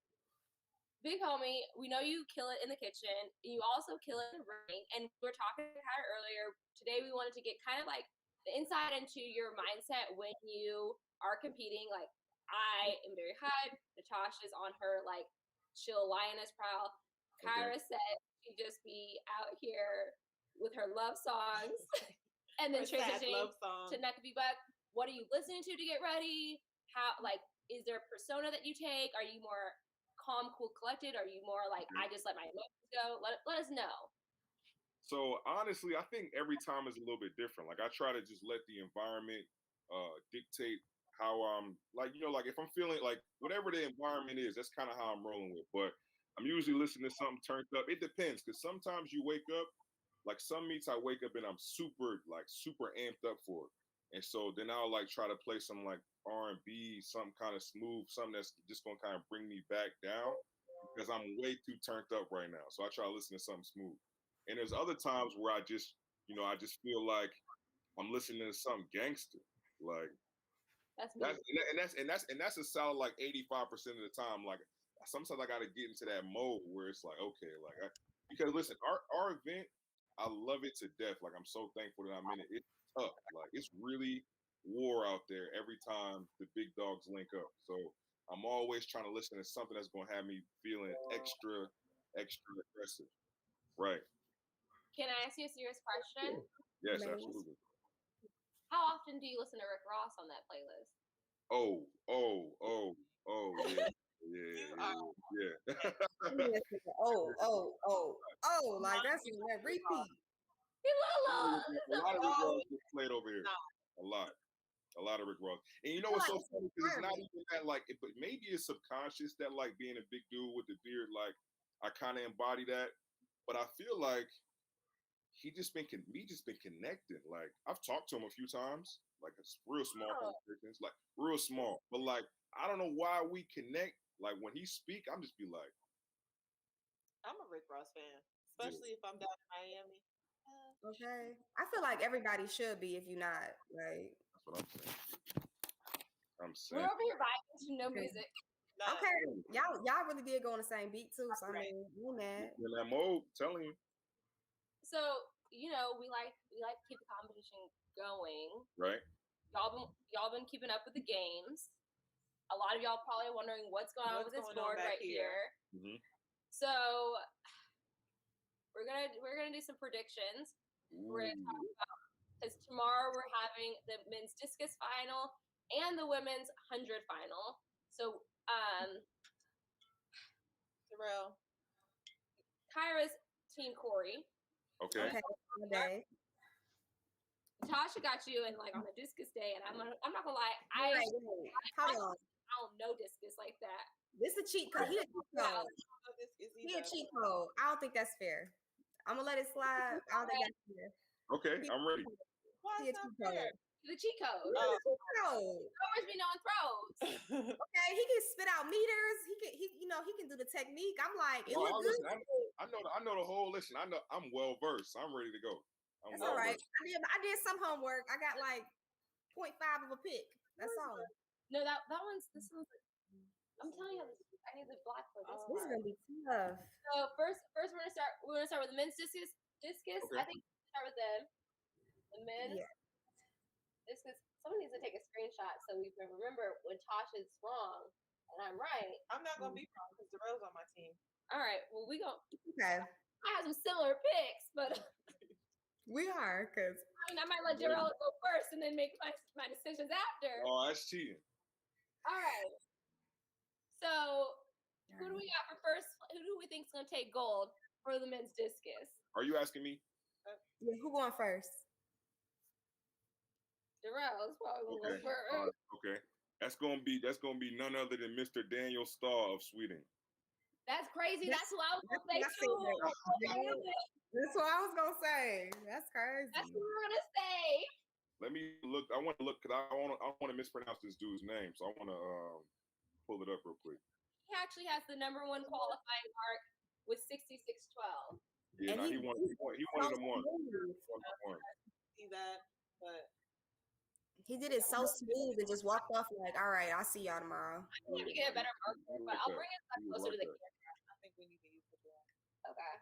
Big Homie, we know you kill it in the kitchen. You also kill it in the ring. And we were talking about it earlier. Today, we wanted to get kind of like the insight into your mindset when you are competing. Like, I am very hyped. Natasha's on her, like, chill lioness prowl. Kyra said she'd just be out here with her love songs and then transitioning to Nuckabee Buck. What are you listening to get ready? How, like, is there a persona that you take? Are you more calm, cool, collected? Are you more like, I just let my emotions go? Let us know. So honestly, I think every time is a little bit different. Like I try to just let the environment dictate how I'm like, like if I'm feeling like whatever the environment is, that's kind of how I'm rolling with. But I'm usually listening to something turned up. It depends, because sometimes you wake up, like some meets I wake up and I'm super amped up for it. And so then I'll like try to play some like R&B, something kind of smooth, something that's just gonna kind of bring me back down, because I'm way too turned up right now. So I try to listen to something smooth. And there's other times where I just feel like I'm listening to something gangster. Like that's a solid like 85% of the time. Like sometimes I gotta get into that mode where it's like, okay, like because listen, our event, I love it to death. Like I'm so thankful that I'm in it. It's tough. Like it's really war out there every time the big dogs link up. So I'm always trying to listen to something that's gonna have me feeling extra aggressive. Right. Can I ask you a serious question? Yes, absolutely. How often do you listen to Rick Ross on that playlist? Oh, yeah. Yeah. Like that's a repeat. A lot of Rick Ross gets played over here. A lot of Rick Ross. And you know what's so funny? Because it's not even that like, but maybe it's subconscious that like being a big dude with the beard, like I kind of embody that. But I feel like we just been connecting. Like I've talked to him a few times, like it's real small conversations, like real small. But like I don't know why we connect. Like when he speak, I'm just be like, I'm a Rick Ross fan, especially if I'm down in Miami. Okay, I feel like everybody should be if you're not. Like that's what I'm saying. I'm We're saying. over here vibing to no Okay. music. Nah, Okay, y'all really did go on the same beat too. So I mean, you mad? In that mode, telling you, So we like to keep the competition going. right? Y'all been keeping up with the games. A lot of y'all probably wondering what's going on with this going on board back right here? here. Mhm. So we're gonna do some predictions. We're gonna talk about, because tomorrow we're having the men's discus final and the women's 100 final. So Terrell. Kyra's team Corey. Okay. Okay, okay. Tasha got you in like on a discus day, and I'm not gonna lie, I Wait, hold on. don't know discus like that. This is a cheat code. He a cheat code. He a cheat code. I don't think that's fair. I'm gonna let it slide. I don't think that's fair. Okay, I'm ready. Why He a is that cheat code. fair? The cheat code. He a cheat code. Throwers be knowing throws. Okay, he can spit out meters. He can do the technique. I'm like, it Oh, look good. listen, I know the whole. Listen, I know I'm well versed. I'm ready to go. That's all right. I did some homework. I got like 0.5 of a pick. That's all. No, this one's. I'm telling you, I need the black for this. This is gonna be tough. So first we're gonna start with the men's discus. Okay. I think we'll start with the men's Yeah. discus. Someone needs to take a screenshot so we can remember when Tasha's wrong and I'm right. I'm not gonna be wrong because Terrell's on my team. All right. Well, Okay. I have some similar picks, but We are, because I might let Darrell go first and then make my decisions after. Oh, that's cheating. All right. So who do we got for first? Who do we think is gonna take gold for the men's discus? Are you asking me? yeah, who going first? Darrell's probably gonna Okay. go first. Okay. That's gonna be none other than Mr. Daniel Starr of Sweden. That's crazy. That's what I was gonna say That's too. That's what I was gonna say. That's crazy. That's what we were gonna say. Let me look. I want to look because I want to mispronounce this dude's name, so I want to pull it up real quick. He actually has the #1 qualifying mark with 66.12. Yeah, And no, he wanted them one. See that, but He did it so smooth and just walked off like, all right, I'll see y'all tomorrow. I need to get a better marker, but I'll bring it back closer to the camera. I think we need to use the black. Okay.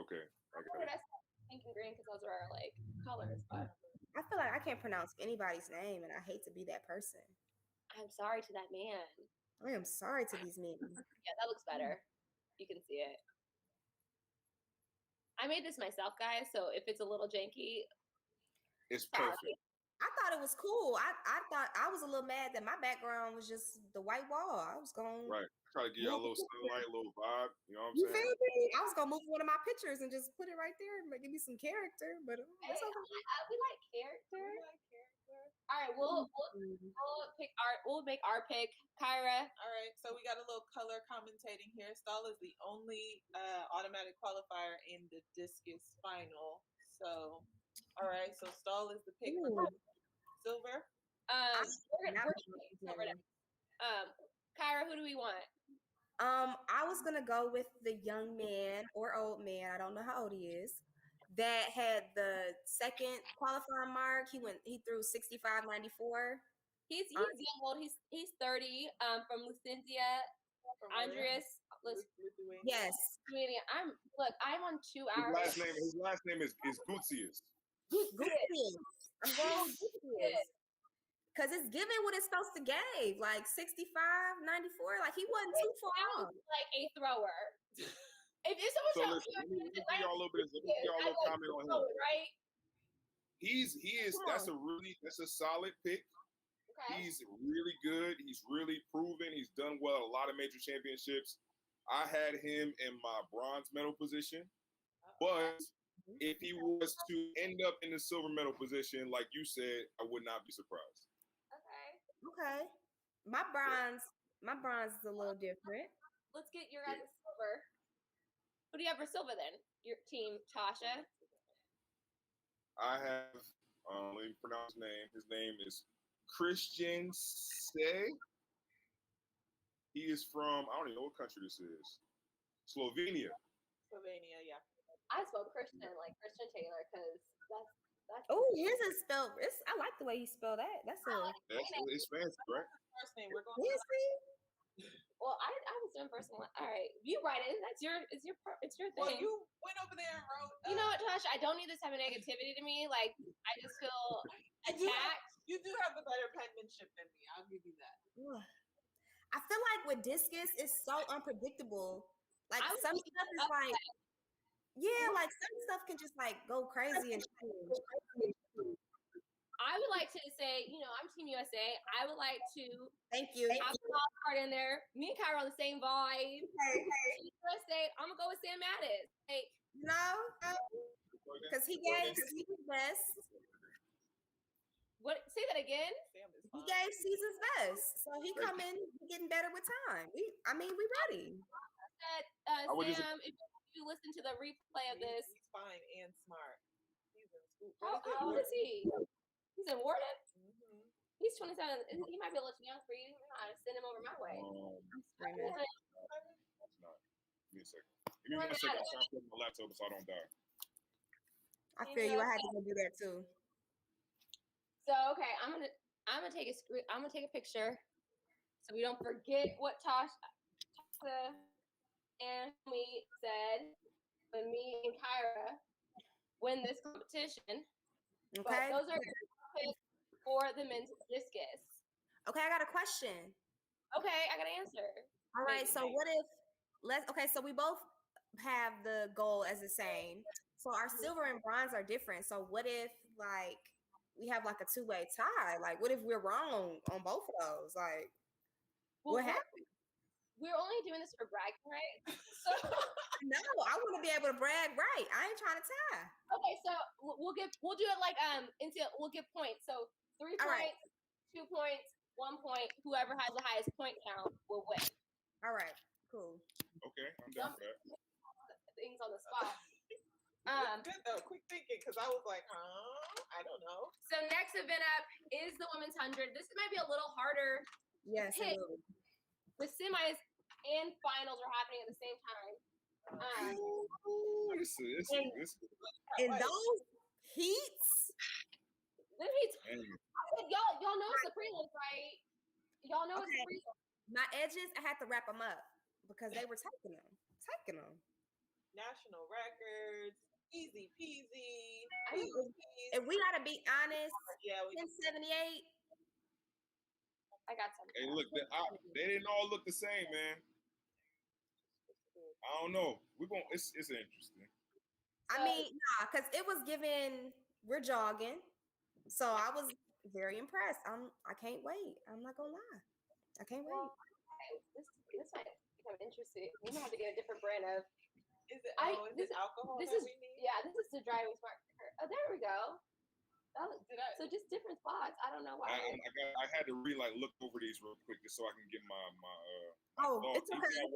Okay, I What got did it. I say? Pink and green because those are our like colors. But I feel like I can't pronounce anybody's name, and I hate to be that person. I'm sorry to that man. I am sorry to these men. Yeah, that looks better. You can see it. I made this myself, guys. So if it's a little janky, It's sorry. perfect. I thought it was cool. I thought I was a little mad that my background was just the white wall. I was going Right. Try to give y'all a little sunlight, a little vibe. You know what I'm You saying? feel me? I was gonna move one of my pictures and just put it right there and give me some character, but Hey, that's okay. we like character. All right, we'll make our pick. Kyra. All right, so we got a little color commentating here. Stahl is the only automatic qualifier in the discus final. So, all right, so Stahl is the pick for silver. We're silver now. Kyra, who do we want? I was gonna go with the young man or old man, I don't know how old he is, that had the second qualifying mark. He threw 65.94. He's young old. He's 30. From Lucindia. Andreas. Lithuania. Yes. I'm on 2 hours. His last name is Gutierrez. Gutierrez. I'm going with Gutierrez. Because it's giving what it's supposed to give, like 65.94. Like he wasn't too far off. Like a thrower. If someone So tells listen, me, let me give y'all a little bit. Let me give y'all a little comment on him. Right? He is. That's a solid pick. Okay. He's really good. He's really proven. He's done well at a lot of major championships. I had him in my bronze medal position, but if he was to end up in the silver medal position, like you said, I would not be surprised. Okay. My bronze is a little different. Let's get your guys' silver. Who do you have for silver then? Your team, Tasha. I have, let me pronounce his name. His name is Christian Say. He is from, I don't even know what country this is. Slovenia. Slovenia, yeah. I spelled Christian like Christian Taylor because Oh, his is spelled. I like the way he spelled that. That's a It's fancy, right? First name. We're going fancy. Well, I was doing first one. All right, you write it. It's your thing. Well, you went over there and wrote. You know what, Tasha? I don't need this type of negativity to me. Like, I just feel attacked. You do have the better penmanship than me. I'll give you that. I feel like with discus, it's so unpredictable. Like some stuff is like, yeah, like some stuff can just like go crazy and change. I would like to say, I'm Team USA. I would like to Thank you. have the wild card in there. Me and Kyra on the same vibe. Team USA, I'm gonna go with Sam Mattis. Like, No, because he gave Caesar's best. what? Say that again. He gave Caesar's best, so he coming, getting better with time. We ready. Sam, if you listen to the replay of this, He's fine and smart. He's in school. how old is he? He's in Warden. Mm-hmm. He's 27. He might be a little too young for you. You know how to send him over my way. That's not. Give me a second. Give me 1 second. I'm trying to put my laptop so I don't die. I feel you. I had to go do that too. So okay, I'm gonna take a picture so we don't forget what Tasha and me said when me and Kyra win this competition. Okay. But those are picks for the men's discus. Okay, I got a question. Okay, I got an answer. All right, so what if so we both have the goal as the same. So our silver and bronze are different. So what if like we have like a two-way tie? Like what if we're wrong on both of those? Like what happened? We're only doing this for bragging, right? So No, I want to be able to brag right. I ain't trying to tie. okay, so we'll do it like until we'll give points. So 3 All right. points, 2 points, 1 point. Whoever has the highest point count will win. All right, cool. Okay, I'm down for that. Things on the spot. Good though. Quick thinking, because I was like, I don't know. So next event up is the women's 100. This might be a little harder. Yes, Pick. it will. The semis and finals are happening at the same time. And those heats. Let me y'all know it's the prelims, right? Y'all know it's the prelims. My edges, I had to wrap them up because they were taking them. National records, easy peasy. If we gotta be honest, Yeah, 1078. I got some. Hey, look, they didn't all look the same, man. I don't know. It's interesting. I mean, because it was given. We're jogging, so I was very impressed. I can't wait. I'm not gonna lie. I can't wait. This might become interesting. We might have to get a different brand of. Is it alcohol this that is, we need? Yeah, this is the driving smart. Oh, there we go. So just different spots. I don't know why. I had to look over these real quick just so I can get my it's okay.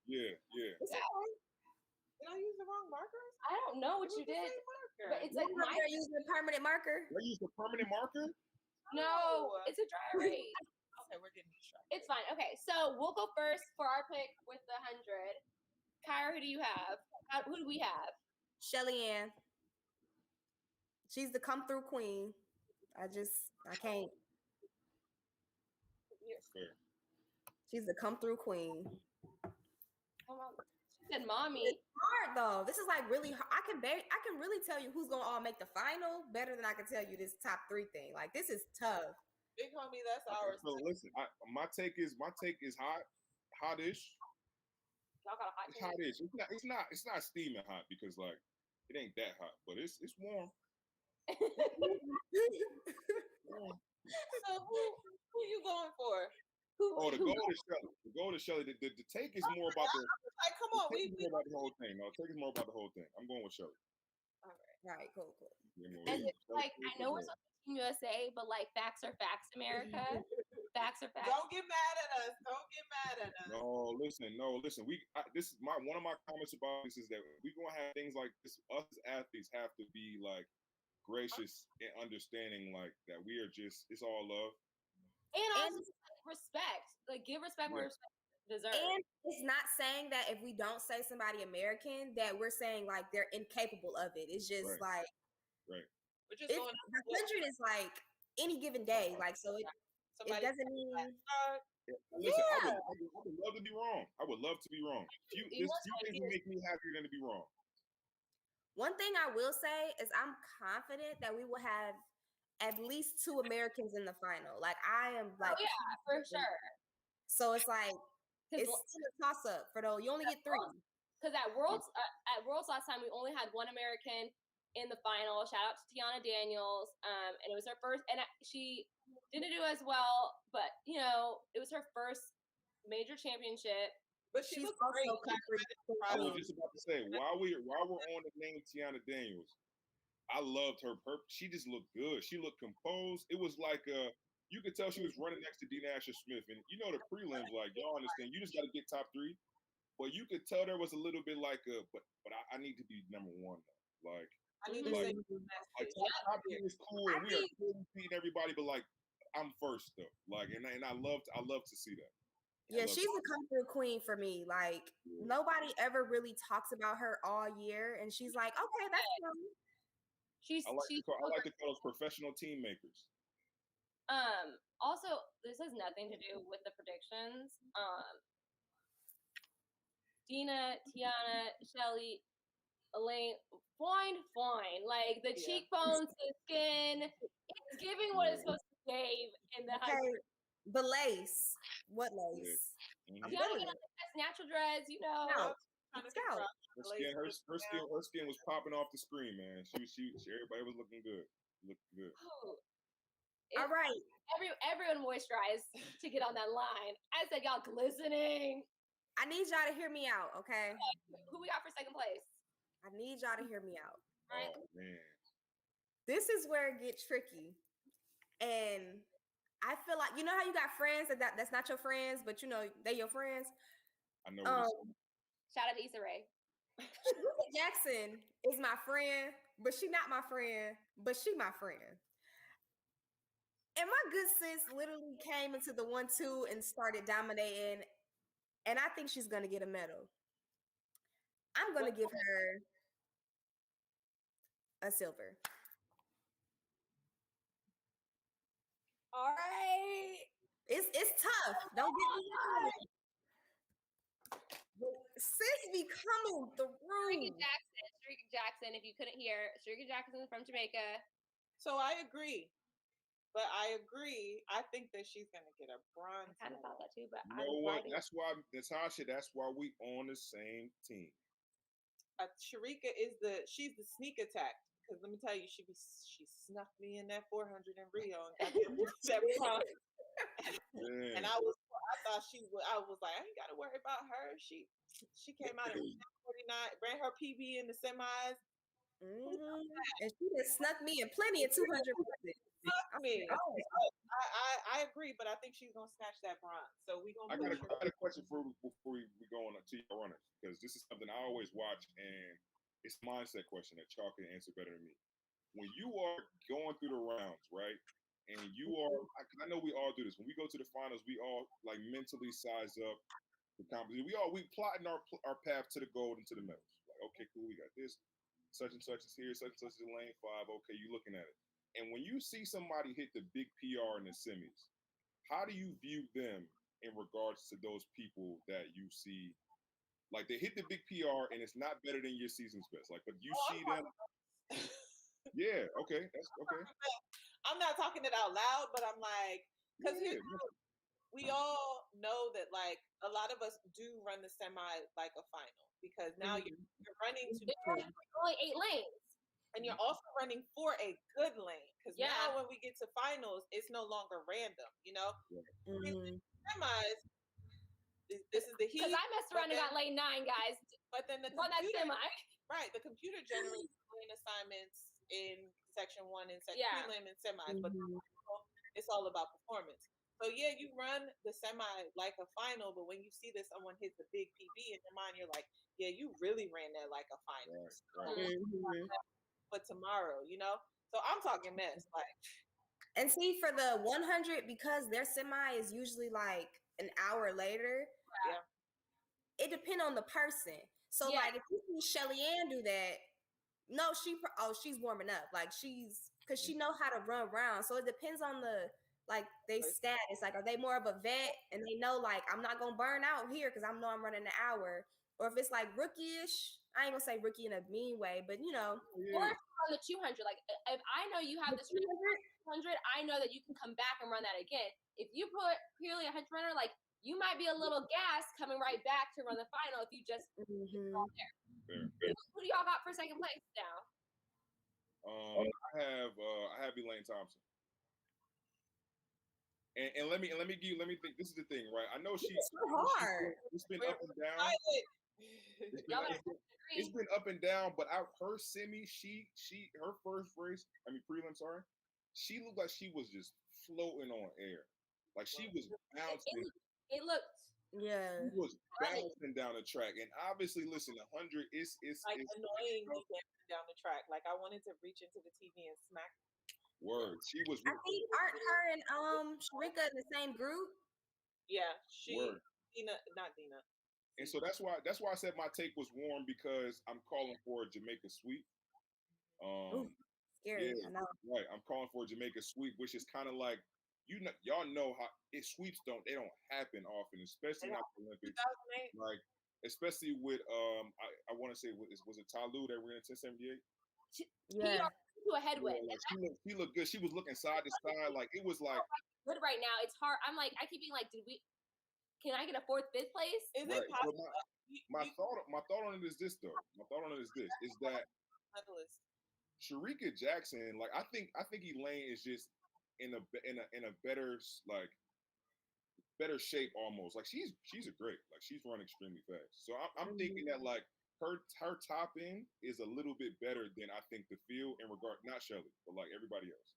Yeah. It's okay. Did I use the wrong markers? I don't know what you did, but it's like you're using a permanent marker. Did I use the permanent marker? No, it's a dry erase. Okay, we're getting distracted. It's fine. Okay, so we'll go first for our pick with the 100. Kyra, who do you have? Who do we have? Shelly Ann. She's the come through queen. I can't. Fair. She's the come through queen. She said, "Mommy." It's hard though. This is like really hard. I can really tell you who's gonna all make the final better than I can tell you this top 3 thing. Like this is tough. Big homie, that's ours. So listen, my take is hottish. Y'all got a hot It's take. hottish. It's not steaming hot because like it ain't that hot, but it's warm. So who you going for? Oh, the goal is Shelly. The goal is Shelly. The take is more about the. Like, come on, the take is more about the whole thing. No, the take is more about the whole thing. I'm going with Shelly. All right, cool. And like I know it's on Team USA, but like facts are facts, America. Facts are facts. Don't get mad at us. No, listen. This is one of my comments about this is that we gonna have things like this. Us as athletes have to be like gracious and understanding, like that we are just. It's all love. And also respect. Like give respect where respect deserves. And it's not saying that if we don't say somebody American, that we're saying like they're incapable of it. It's just Right. We're just going. The 100 is like any given day, like so it doesn't mean. Listen, I would love to be wrong. I would love to be wrong. Few things will make me happier than to be wrong. One thing I will say is I'm confident that we will have at least 2 Americans in the final. Like I am like, yeah, for sure. So it's like it's still a toss up for though. You only get 3. Because at Worlds last time we only had 1 American in the final. Shout out to Tiana Daniels. And it was her first, and she didn't do as well, but you know, it was her first major championship. But she's also I was just about to say, while we're on the name Tiana Daniels, I loved her. She just looked good. She looked composed. It was like you could tell she was running next to Dean Asher Smith, and you know the prelims, like y'all understand, you just got to get top 3. But you could tell there was a little bit like but I need to be number 1 though. Like I need to say like top 3 is cool, and we are beating everybody, but like I'm first though. Like and I love to see that. Yeah, she's a comfort queen for me. Like nobody ever really talks about her all year, and she's like, okay, that's fine. I like to call those professional team makers. Also, this has nothing to do with the predictions. Dina, Tiana, Shelly, Elaine, fine. Like the cheekbones, the skin, it's giving what it's supposed to give in the high. The lace. What lace? I'm feeling it. That's natural dreads, you know. Her skin was popping off the screen, man. She everybody was looking good. All right. Everyone moisturized to get on that line. I said y'all glistening. I need y'all to hear me out, okay? Who we got for second place? I need y'all to hear me out. Right? Oh man. This is where it gets tricky. And I feel like, you know how you got friends that's not your friends, but you know they your friends. I know. Shout out to Issa Rae. Sharika Jackson is my friend, but she not my friend, but she my friend. And my good sis literally came into the 1-2 and started dominating, and I think she's gonna get a medal. I'm gonna give her a silver. All right. It's tough. Don't get me wrong. Sis be coming through. Sharika Jackson, if you couldn't hear, Sharika Jackson is from Jamaica. So I agree. But I agree. I think that she's gonna get a bronze. I kind of thought that too, but you know what? That's why, Natasha. That's why we on the same team. Sharika she's the sneak attack. Because let me tell you, she snuffed me in that 400 in Rio and got that bronze. And I was like, I ain't got to worry about her. She came out in 49, ran her PB in the semis. Mm-hmm. And she just snuck me in plenty of 200. I agree, but I think she's gonna snatch that bronze. So we gonna. I got a question for before we go on to your runners, because this is something I always watch, and it's a mindset question that y'all can answer better than me. When you are going through the rounds, right, and you are, I know we all do this. When we go to the finals, we all like mentally size up the competition. We plotting our path to the gold and to the medals. Like, okay, cool, we got this. Such and such is here, such and such is in lane 5. Okay, you looking at it. And when you see somebody hit the big PR in the semis, how do you view them in regards to those people that you see? Like they hit the big PR and it's not better than your season's best. Like, but you see them. Yeah, okay, that's okay. I'm not talking it out loud, but I'm like, because we all know that like a lot of us do run the semi like a final because now you're running to only 8 lanes. And you're also running for a good lane because now when we get to finals, it's no longer random, you know? Semis, this is the heat. Because I messed around and got lane 9, guys. But then the computer generates lane assignments in section 1 and section prelim and semis, but it's all about performance. So yeah, you run the semi like a final, but when you see that someone hits a big PB in your mind, you're like, yeah, you really ran that like a final. But tomorrow, you know? So I'm talking mess. Like, and see, for the 100, because their semi is usually like an hour later, it depends on the person. So like if you see Shelly Ann do that, no, she's warming up. Like she's because she know how to run around. So it depends on the like they status. Like, are they more of a vet and they know like I'm not gonna burn out here because I know I'm running an hour, or if it's like rookie-ish, I ain't gonna say rookie in a mean way, but you know, Or if you're on the 200, like if I know you have the this 200, I know that you can come back and run that again. If you put purely a 100 runner, like you might be a little gassed coming right back to run the final if you just fall there. Who do y'all got for second place now? I have Elaine Thompson. And let me think. This is the thing, right? I know it's so hard. It's been up and down. It's been up and down, but her semi, her first race, prelim, sorry, she looked like she was just floating on air. Like she was bouncing. It looked. Yeah. She was bouncing down the track. And obviously, listen, 100 is like annoying down the track. Like I wanted to reach into the TV and smack. Word. She was. I think aren't her and Sharika in the same group? Yeah, Word. not Dina. And so that's why I said my take was warm, because I'm calling for a Jamaica sweep. Ooh, scary. Yeah, I know. Right. I'm calling for a Jamaica sweep, which is kind of like, y'all know how sweeps don't happen often, especially not the Olympics. 2008. Like especially with I want to say was it Talu that ran in 1078? Yeah. To a headwind. Yeah, like she looked good. She was looking side to side, like it was like good right now. It's hard. I'm like, I keep being like, can I get a 4th, 5th place? Is it possible? My thought on it is this though. My thought on it is this: is that Sharika Jackson, like I think Elaine is just in a better better shape almost. Like she's a great, like she's running extremely fast. So I'm thinking that like her top end is a little bit better than I think the field in regard, not Shelly, but like everybody else.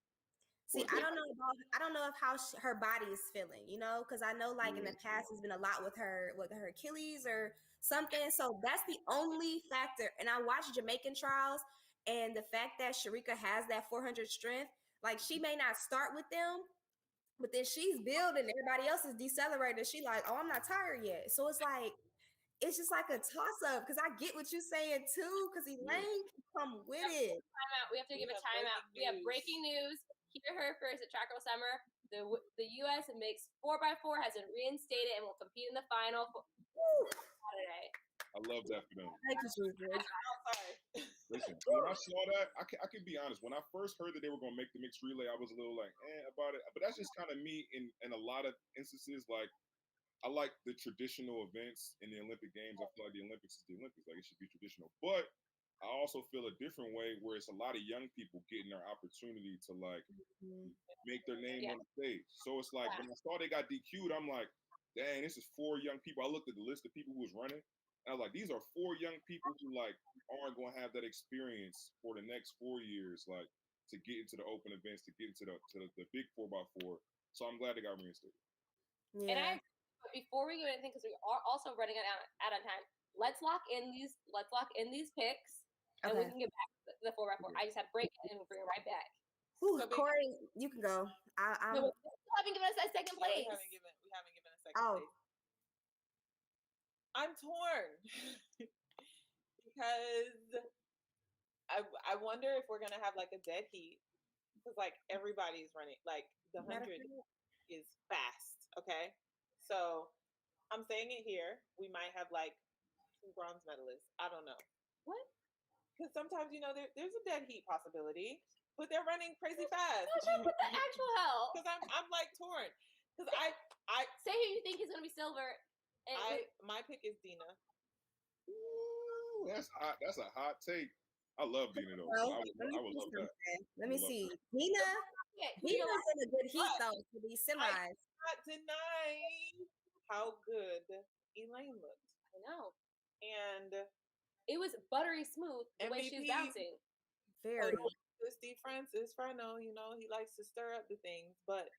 See, I don't know if how her body is feeling, you know, because I know like in the past there's been a lot with her Achilles or something. So that's the only factor. And I watched Jamaican trials, and the fact that Sharika has that 400 strength, like she may not start with them, but then she's building. Everybody else is decelerating. She like, oh, I'm not tired yet. So it's like, it's just like a toss-up, because I get what you're saying too, because Elaine can come with it. We have to give a timeout. We have breaking news. Hear her first at Track Girl Summer. The U.S. mixed 4x4 has been reinstated and will compete in the final Saturday. I love that for them. Thank you, Jesus. Listen, when I saw that, I can be honest. When I first heard that they were going to make the mixed relay, I was a little like, about it. But that's just kind of me in a lot of instances. Like, I like the traditional events in the Olympic Games. I feel like the Olympics is the Olympics. Like, it should be traditional. But I also feel a different way where it's a lot of young people getting their opportunity to, like, make their name on the stage. So it's like, when I saw they got DQ'd, I'm like, dang, this is 4 young people. I looked at the list of people who was running, and I was like, these are 4 young people who, like, aren't going to have that experience for the next 4 years, like, to get into the open events, to get into the big 4x4. So I'm glad they got reinstated. Yeah. And before we go anything, because we are also running out of time, let's lock in these picks, and we can get back to the 4x4. I just have break and we'll bring it right back. Ooh, Corey, you can go. No, we haven't given us that second place. We haven't given a second place. I'm torn because I wonder if we're gonna have like a dead heat, because like everybody's running. Like the 100 is fast. Okay, so I'm saying it here. We might have like 2 bronze medalists. I don't know. What? Because sometimes, you know, there's a dead heat possibility, but they're running crazy fast. What the actual hell? Because I'm like torn. Because I say who you think is gonna be silver. My pick is Dina. Ooh, that's hot. That's a hot take. I love Dina though. I would love that. Let me see. Dina's in a good heat though to be semis. I'm not denying how good Elaine looked. I know. And it was buttery smooth the way she was bouncing. Very. Steve Francis, Frano, you know, he likes to stir up the things, but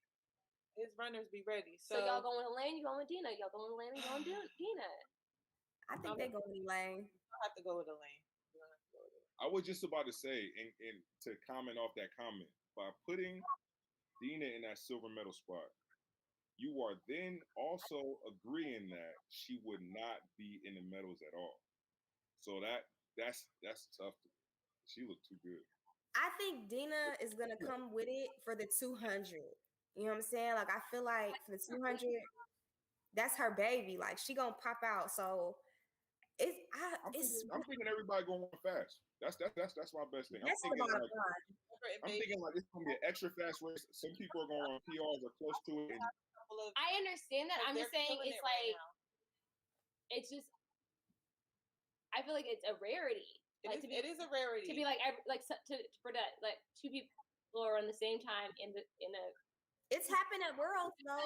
his runners be ready. So y'all going with Elaine, you going with Dina. Y'all going with Elaine, you going with Dina. I think they go with Elaine. I'll have to go with Elaine. I was just about to say, and to comment off that comment, by putting Dina in that silver medal spot, you are then also agreeing that she would not be in the medals at all. So that's tough. She looked too good. I think Dina is gonna come with it for the 200. You know what I'm saying? Like, I feel like for the 200, that's her baby. Like, she gonna pop out. So I'm thinking everybody going fast. That's my best thing. That's the bottom line. I'm thinking like it's gonna be an extra fast race. Some people are going on PRs or close to it. And I understand that. I'm just saying it's like it's just. I feel like it's a rarity. It is a rarity to be like for that like two people are on the same time in a. It's happened at Worlds though.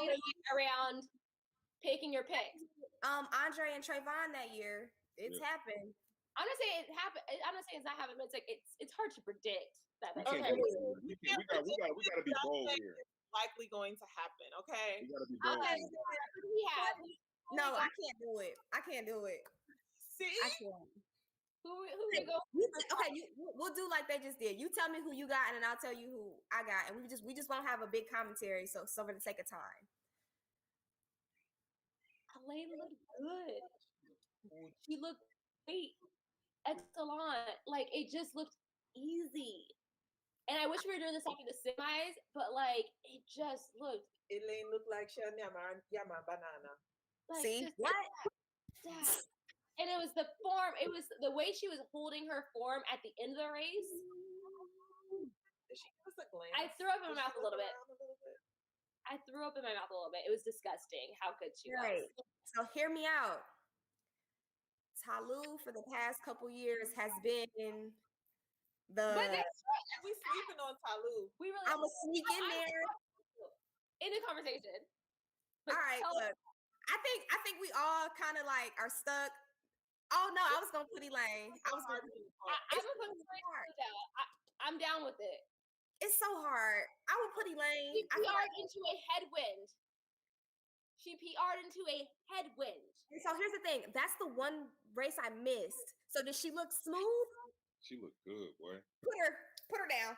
Around picking your picks. Andre and Trayvon that year. It's happened. I'm not saying it happened. I'm not saying it's not happening, but it's like it's hard to predict that. We gotta be bold here. Likely going to happen. Okay. We gotta be bold. Okay. No, I can't do it. I can't do it. See, I can't. Who we go? Okay, we'll do like they just did. You tell me who you got, and then I'll tell you who I got, and we just won't have a big commentary. So for the sake of time. Elaine looked good. She looked great, excellent. Like it just looked easy. And I wish we were doing this after the semis, but like it just looked. Elaine looked like she had yama banana. Like, see what? And it was the form. It was the way she was holding her form at the end of the race. She was a glance. I threw up in my mouth a little bit. I threw up in my mouth a little bit. It was disgusting how good she was. So hear me out. Ta Lou for the past couple years has been the. But we sleeping on Ta Lou. We really. I was sneak in there in the conversation. All right, look. I think we all kind of like are stuck. Oh no, I was gonna put Elaine. I'm gonna put Elaine down. I'm down with it. It's so hard. I would put Elaine. She PR'd into a headwind. And so here's the thing. That's the one race I missed. So did she look smooth? She looked good, boy. Put her down.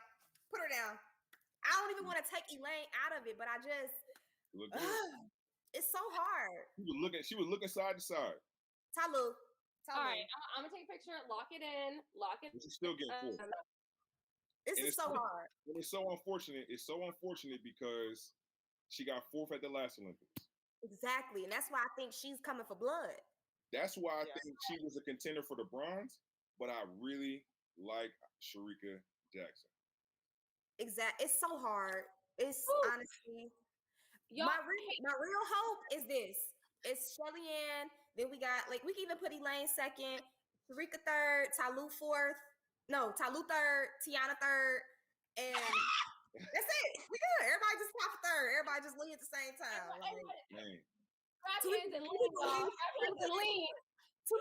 Put her down. I don't even want to take Elaine out of it, but I just it's so hard. She was looking side to side. Ta Lou. All right, I'm gonna take a picture. Lock it in. She's still getting fourth. This is so hard. And it's so unfortunate. It's so unfortunate because she got fourth at the last Olympics. Exactly, and that's why I think she's coming for blood. That's why I think she was a contender for the bronze. But I really like Shericka Jackson. Exactly, it's so hard. It's honestly. My real hope is this. It's Shelly-Ann. Then we got we can even put Elaine second, Shericka third, Ta Lou fourth. No, Ta Lou third, Tiana third, and that's it. We good. Everybody just pop third. Everybody just lean at the same time. Two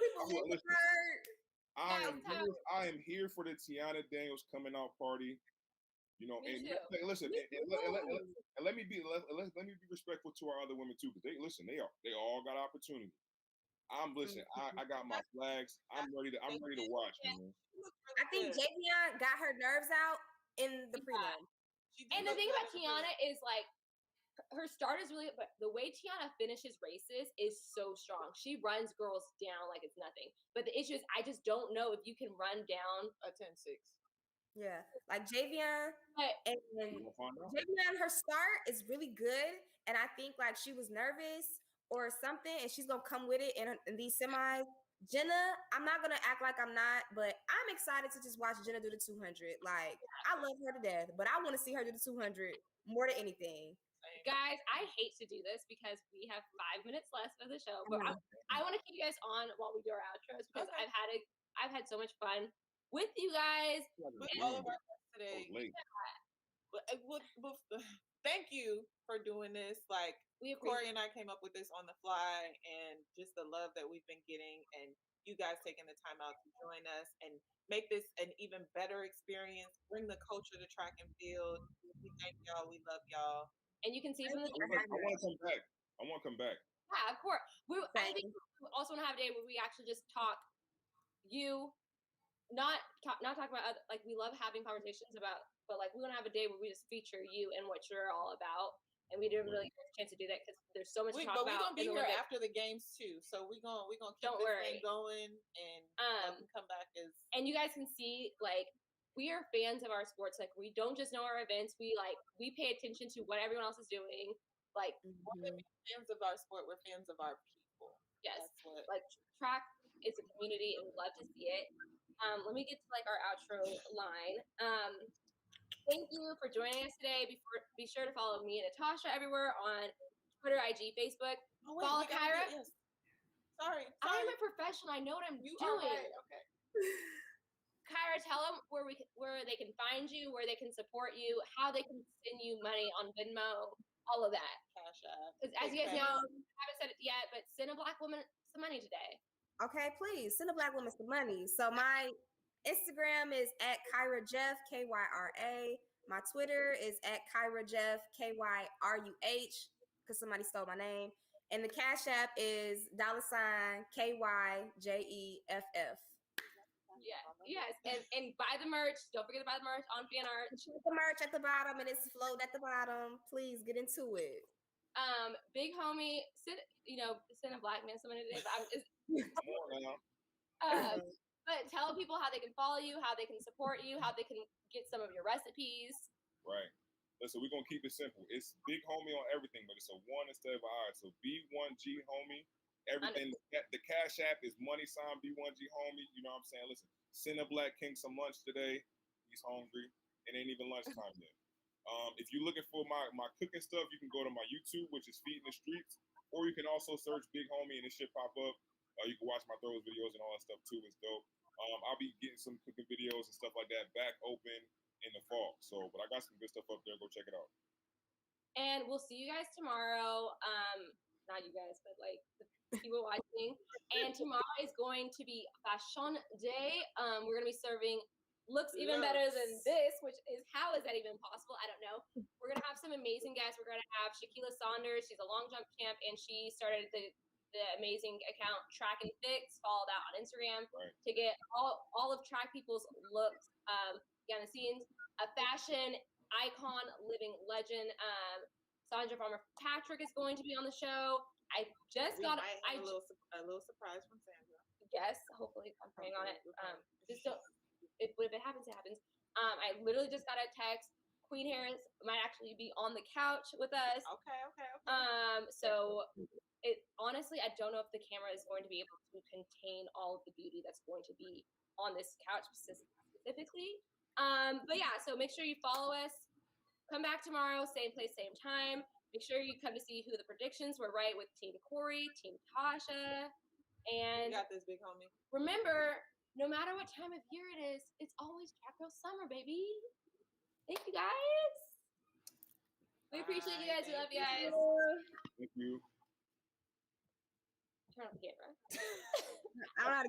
people lean third. I am here for the Tiana Daniels coming out party. You know, and listen, and let me be respectful to our other women too, because they all got opportunity. I got my flags. I'm ready to watch, man. I think Javion got her nerves out in the prelim. And the thing about Tiana is like her start is really, but the way Tiana finishes races is so strong. She runs girls down like it's nothing. But the issue is I just don't know if you can run down a 10-6. Yeah, like Javion, and Javion, her start is really good, and I think like she was nervous or something, and she's gonna come with it in these semis. Jenna, I'm not gonna act like I'm not, but I'm excited to just watch Jenna do the 200. Like I love her to death, but I want to see her do the 200 more than anything. Guys, I hate to do this because we have 5 minutes left of the show, but I want to keep you guys on while we do our outros because I've had so much fun with you guys. With all of our guests today. Thank you for doing this. Like Corey and I came up with this on the fly, and just the love that we've been getting, and you guys taking the time out to join us and make this an even better experience. Bring the culture to track and field. We thank y'all. We love y'all. And you can see from the. I want to come back. Yeah, of course. I think we also want to have a day where we actually just talk. Not talk about other, like we love having conversations about, but like we want to have a day where we just feature you and what you're all about, and we didn't really get a chance to do that because there's so much to talk about. But we're gonna be here after the games too, so we're gonna keep this thing going and come back as. And you guys can see like we are fans of our sports. Like, we don't just know our events. We pay attention to what everyone else is doing. Like, We're fans of our sport. We're fans of our people. yes, That's what. like track is a community, and we love to see it. Let me get to like our outro line. Thank you for joining us today. Be sure to follow me and Natasha everywhere on Twitter, IG, Facebook. Oh, wait, Follow we gotta Kyra. Yes. Sorry. I am a professional. I know what I'm You doing. are right. Okay. Kyra, tell them where they can find you, where they can support you, how they can send you money on Venmo, all of that. Cash App. Because as you guys know, I haven't said it yet, but send a Black woman some money today. Okay, please send a Black woman some money. So my Instagram is at Kyra Jeff, Kyra. My Twitter is at Kyra Jeff, Kyruh, because somebody stole my name. And the Cash App is $KYJEFF. Yes. And buy the merch. Don't forget to buy the merch on fan art. The merch at the bottom and it's float at the bottom. Please get into it. Big homie, send a Black man some money today. But I'm just Come on now. but tell people how they can follow you, how they can support you, how they can get some of your recipes. Right. Listen, we're gonna keep it simple. It's Big Homie on everything, but it's a one instead of an I. So B1G Homie. Everything. The Cash App is money sign B1G Homie. You know what I'm saying? Listen, send a Black King some lunch today. He's hungry. It ain't even lunchtime yet. If you're looking for my cooking stuff, you can go to my YouTube, which is Feeding the Streets, or you can also search Big Homie and it should pop up. You can watch my throws videos and all that stuff too. It's dope. I'll be getting some cooking videos and stuff like that back open in the fall. So, but I got some good stuff up there. Go check it out. And we'll see you guys tomorrow. Not you guys, but like the people watching. And tomorrow is going to be Fashion Day. We're gonna be serving looks even better than this, which is, how is that even possible? I don't know. We're gonna have some amazing guests. We're gonna have Shaquila Saunders. She's a long jump champ, and she started the amazing account Track and Fix. Follow that on Instagram to get all of track people's looks behind the scenes. A fashion icon, living legend. Sandra Farmer Patrick is going to be on the show. I just got a little surprise from Sandra. Yes, hopefully I'm praying on it. Just don't. If it happens, it happens. I literally just got a text. Queen Harris might actually be on the couch with us. Okay. So honestly, I don't know if the camera is going to be able to contain all of the beauty that's going to be on this couch specifically. But yeah, so make sure you follow us. Come back tomorrow, same place, same time. Make sure you come to see who the predictions were right with Team Corey, Team Tasha. And you got this, Big Homie. Remember, no matter what time of year it is, it's always Track Girl Summer, baby. Thank you, guys. We appreciate you guys. We love you guys. Thank you. Turn on the camera. I don't know how to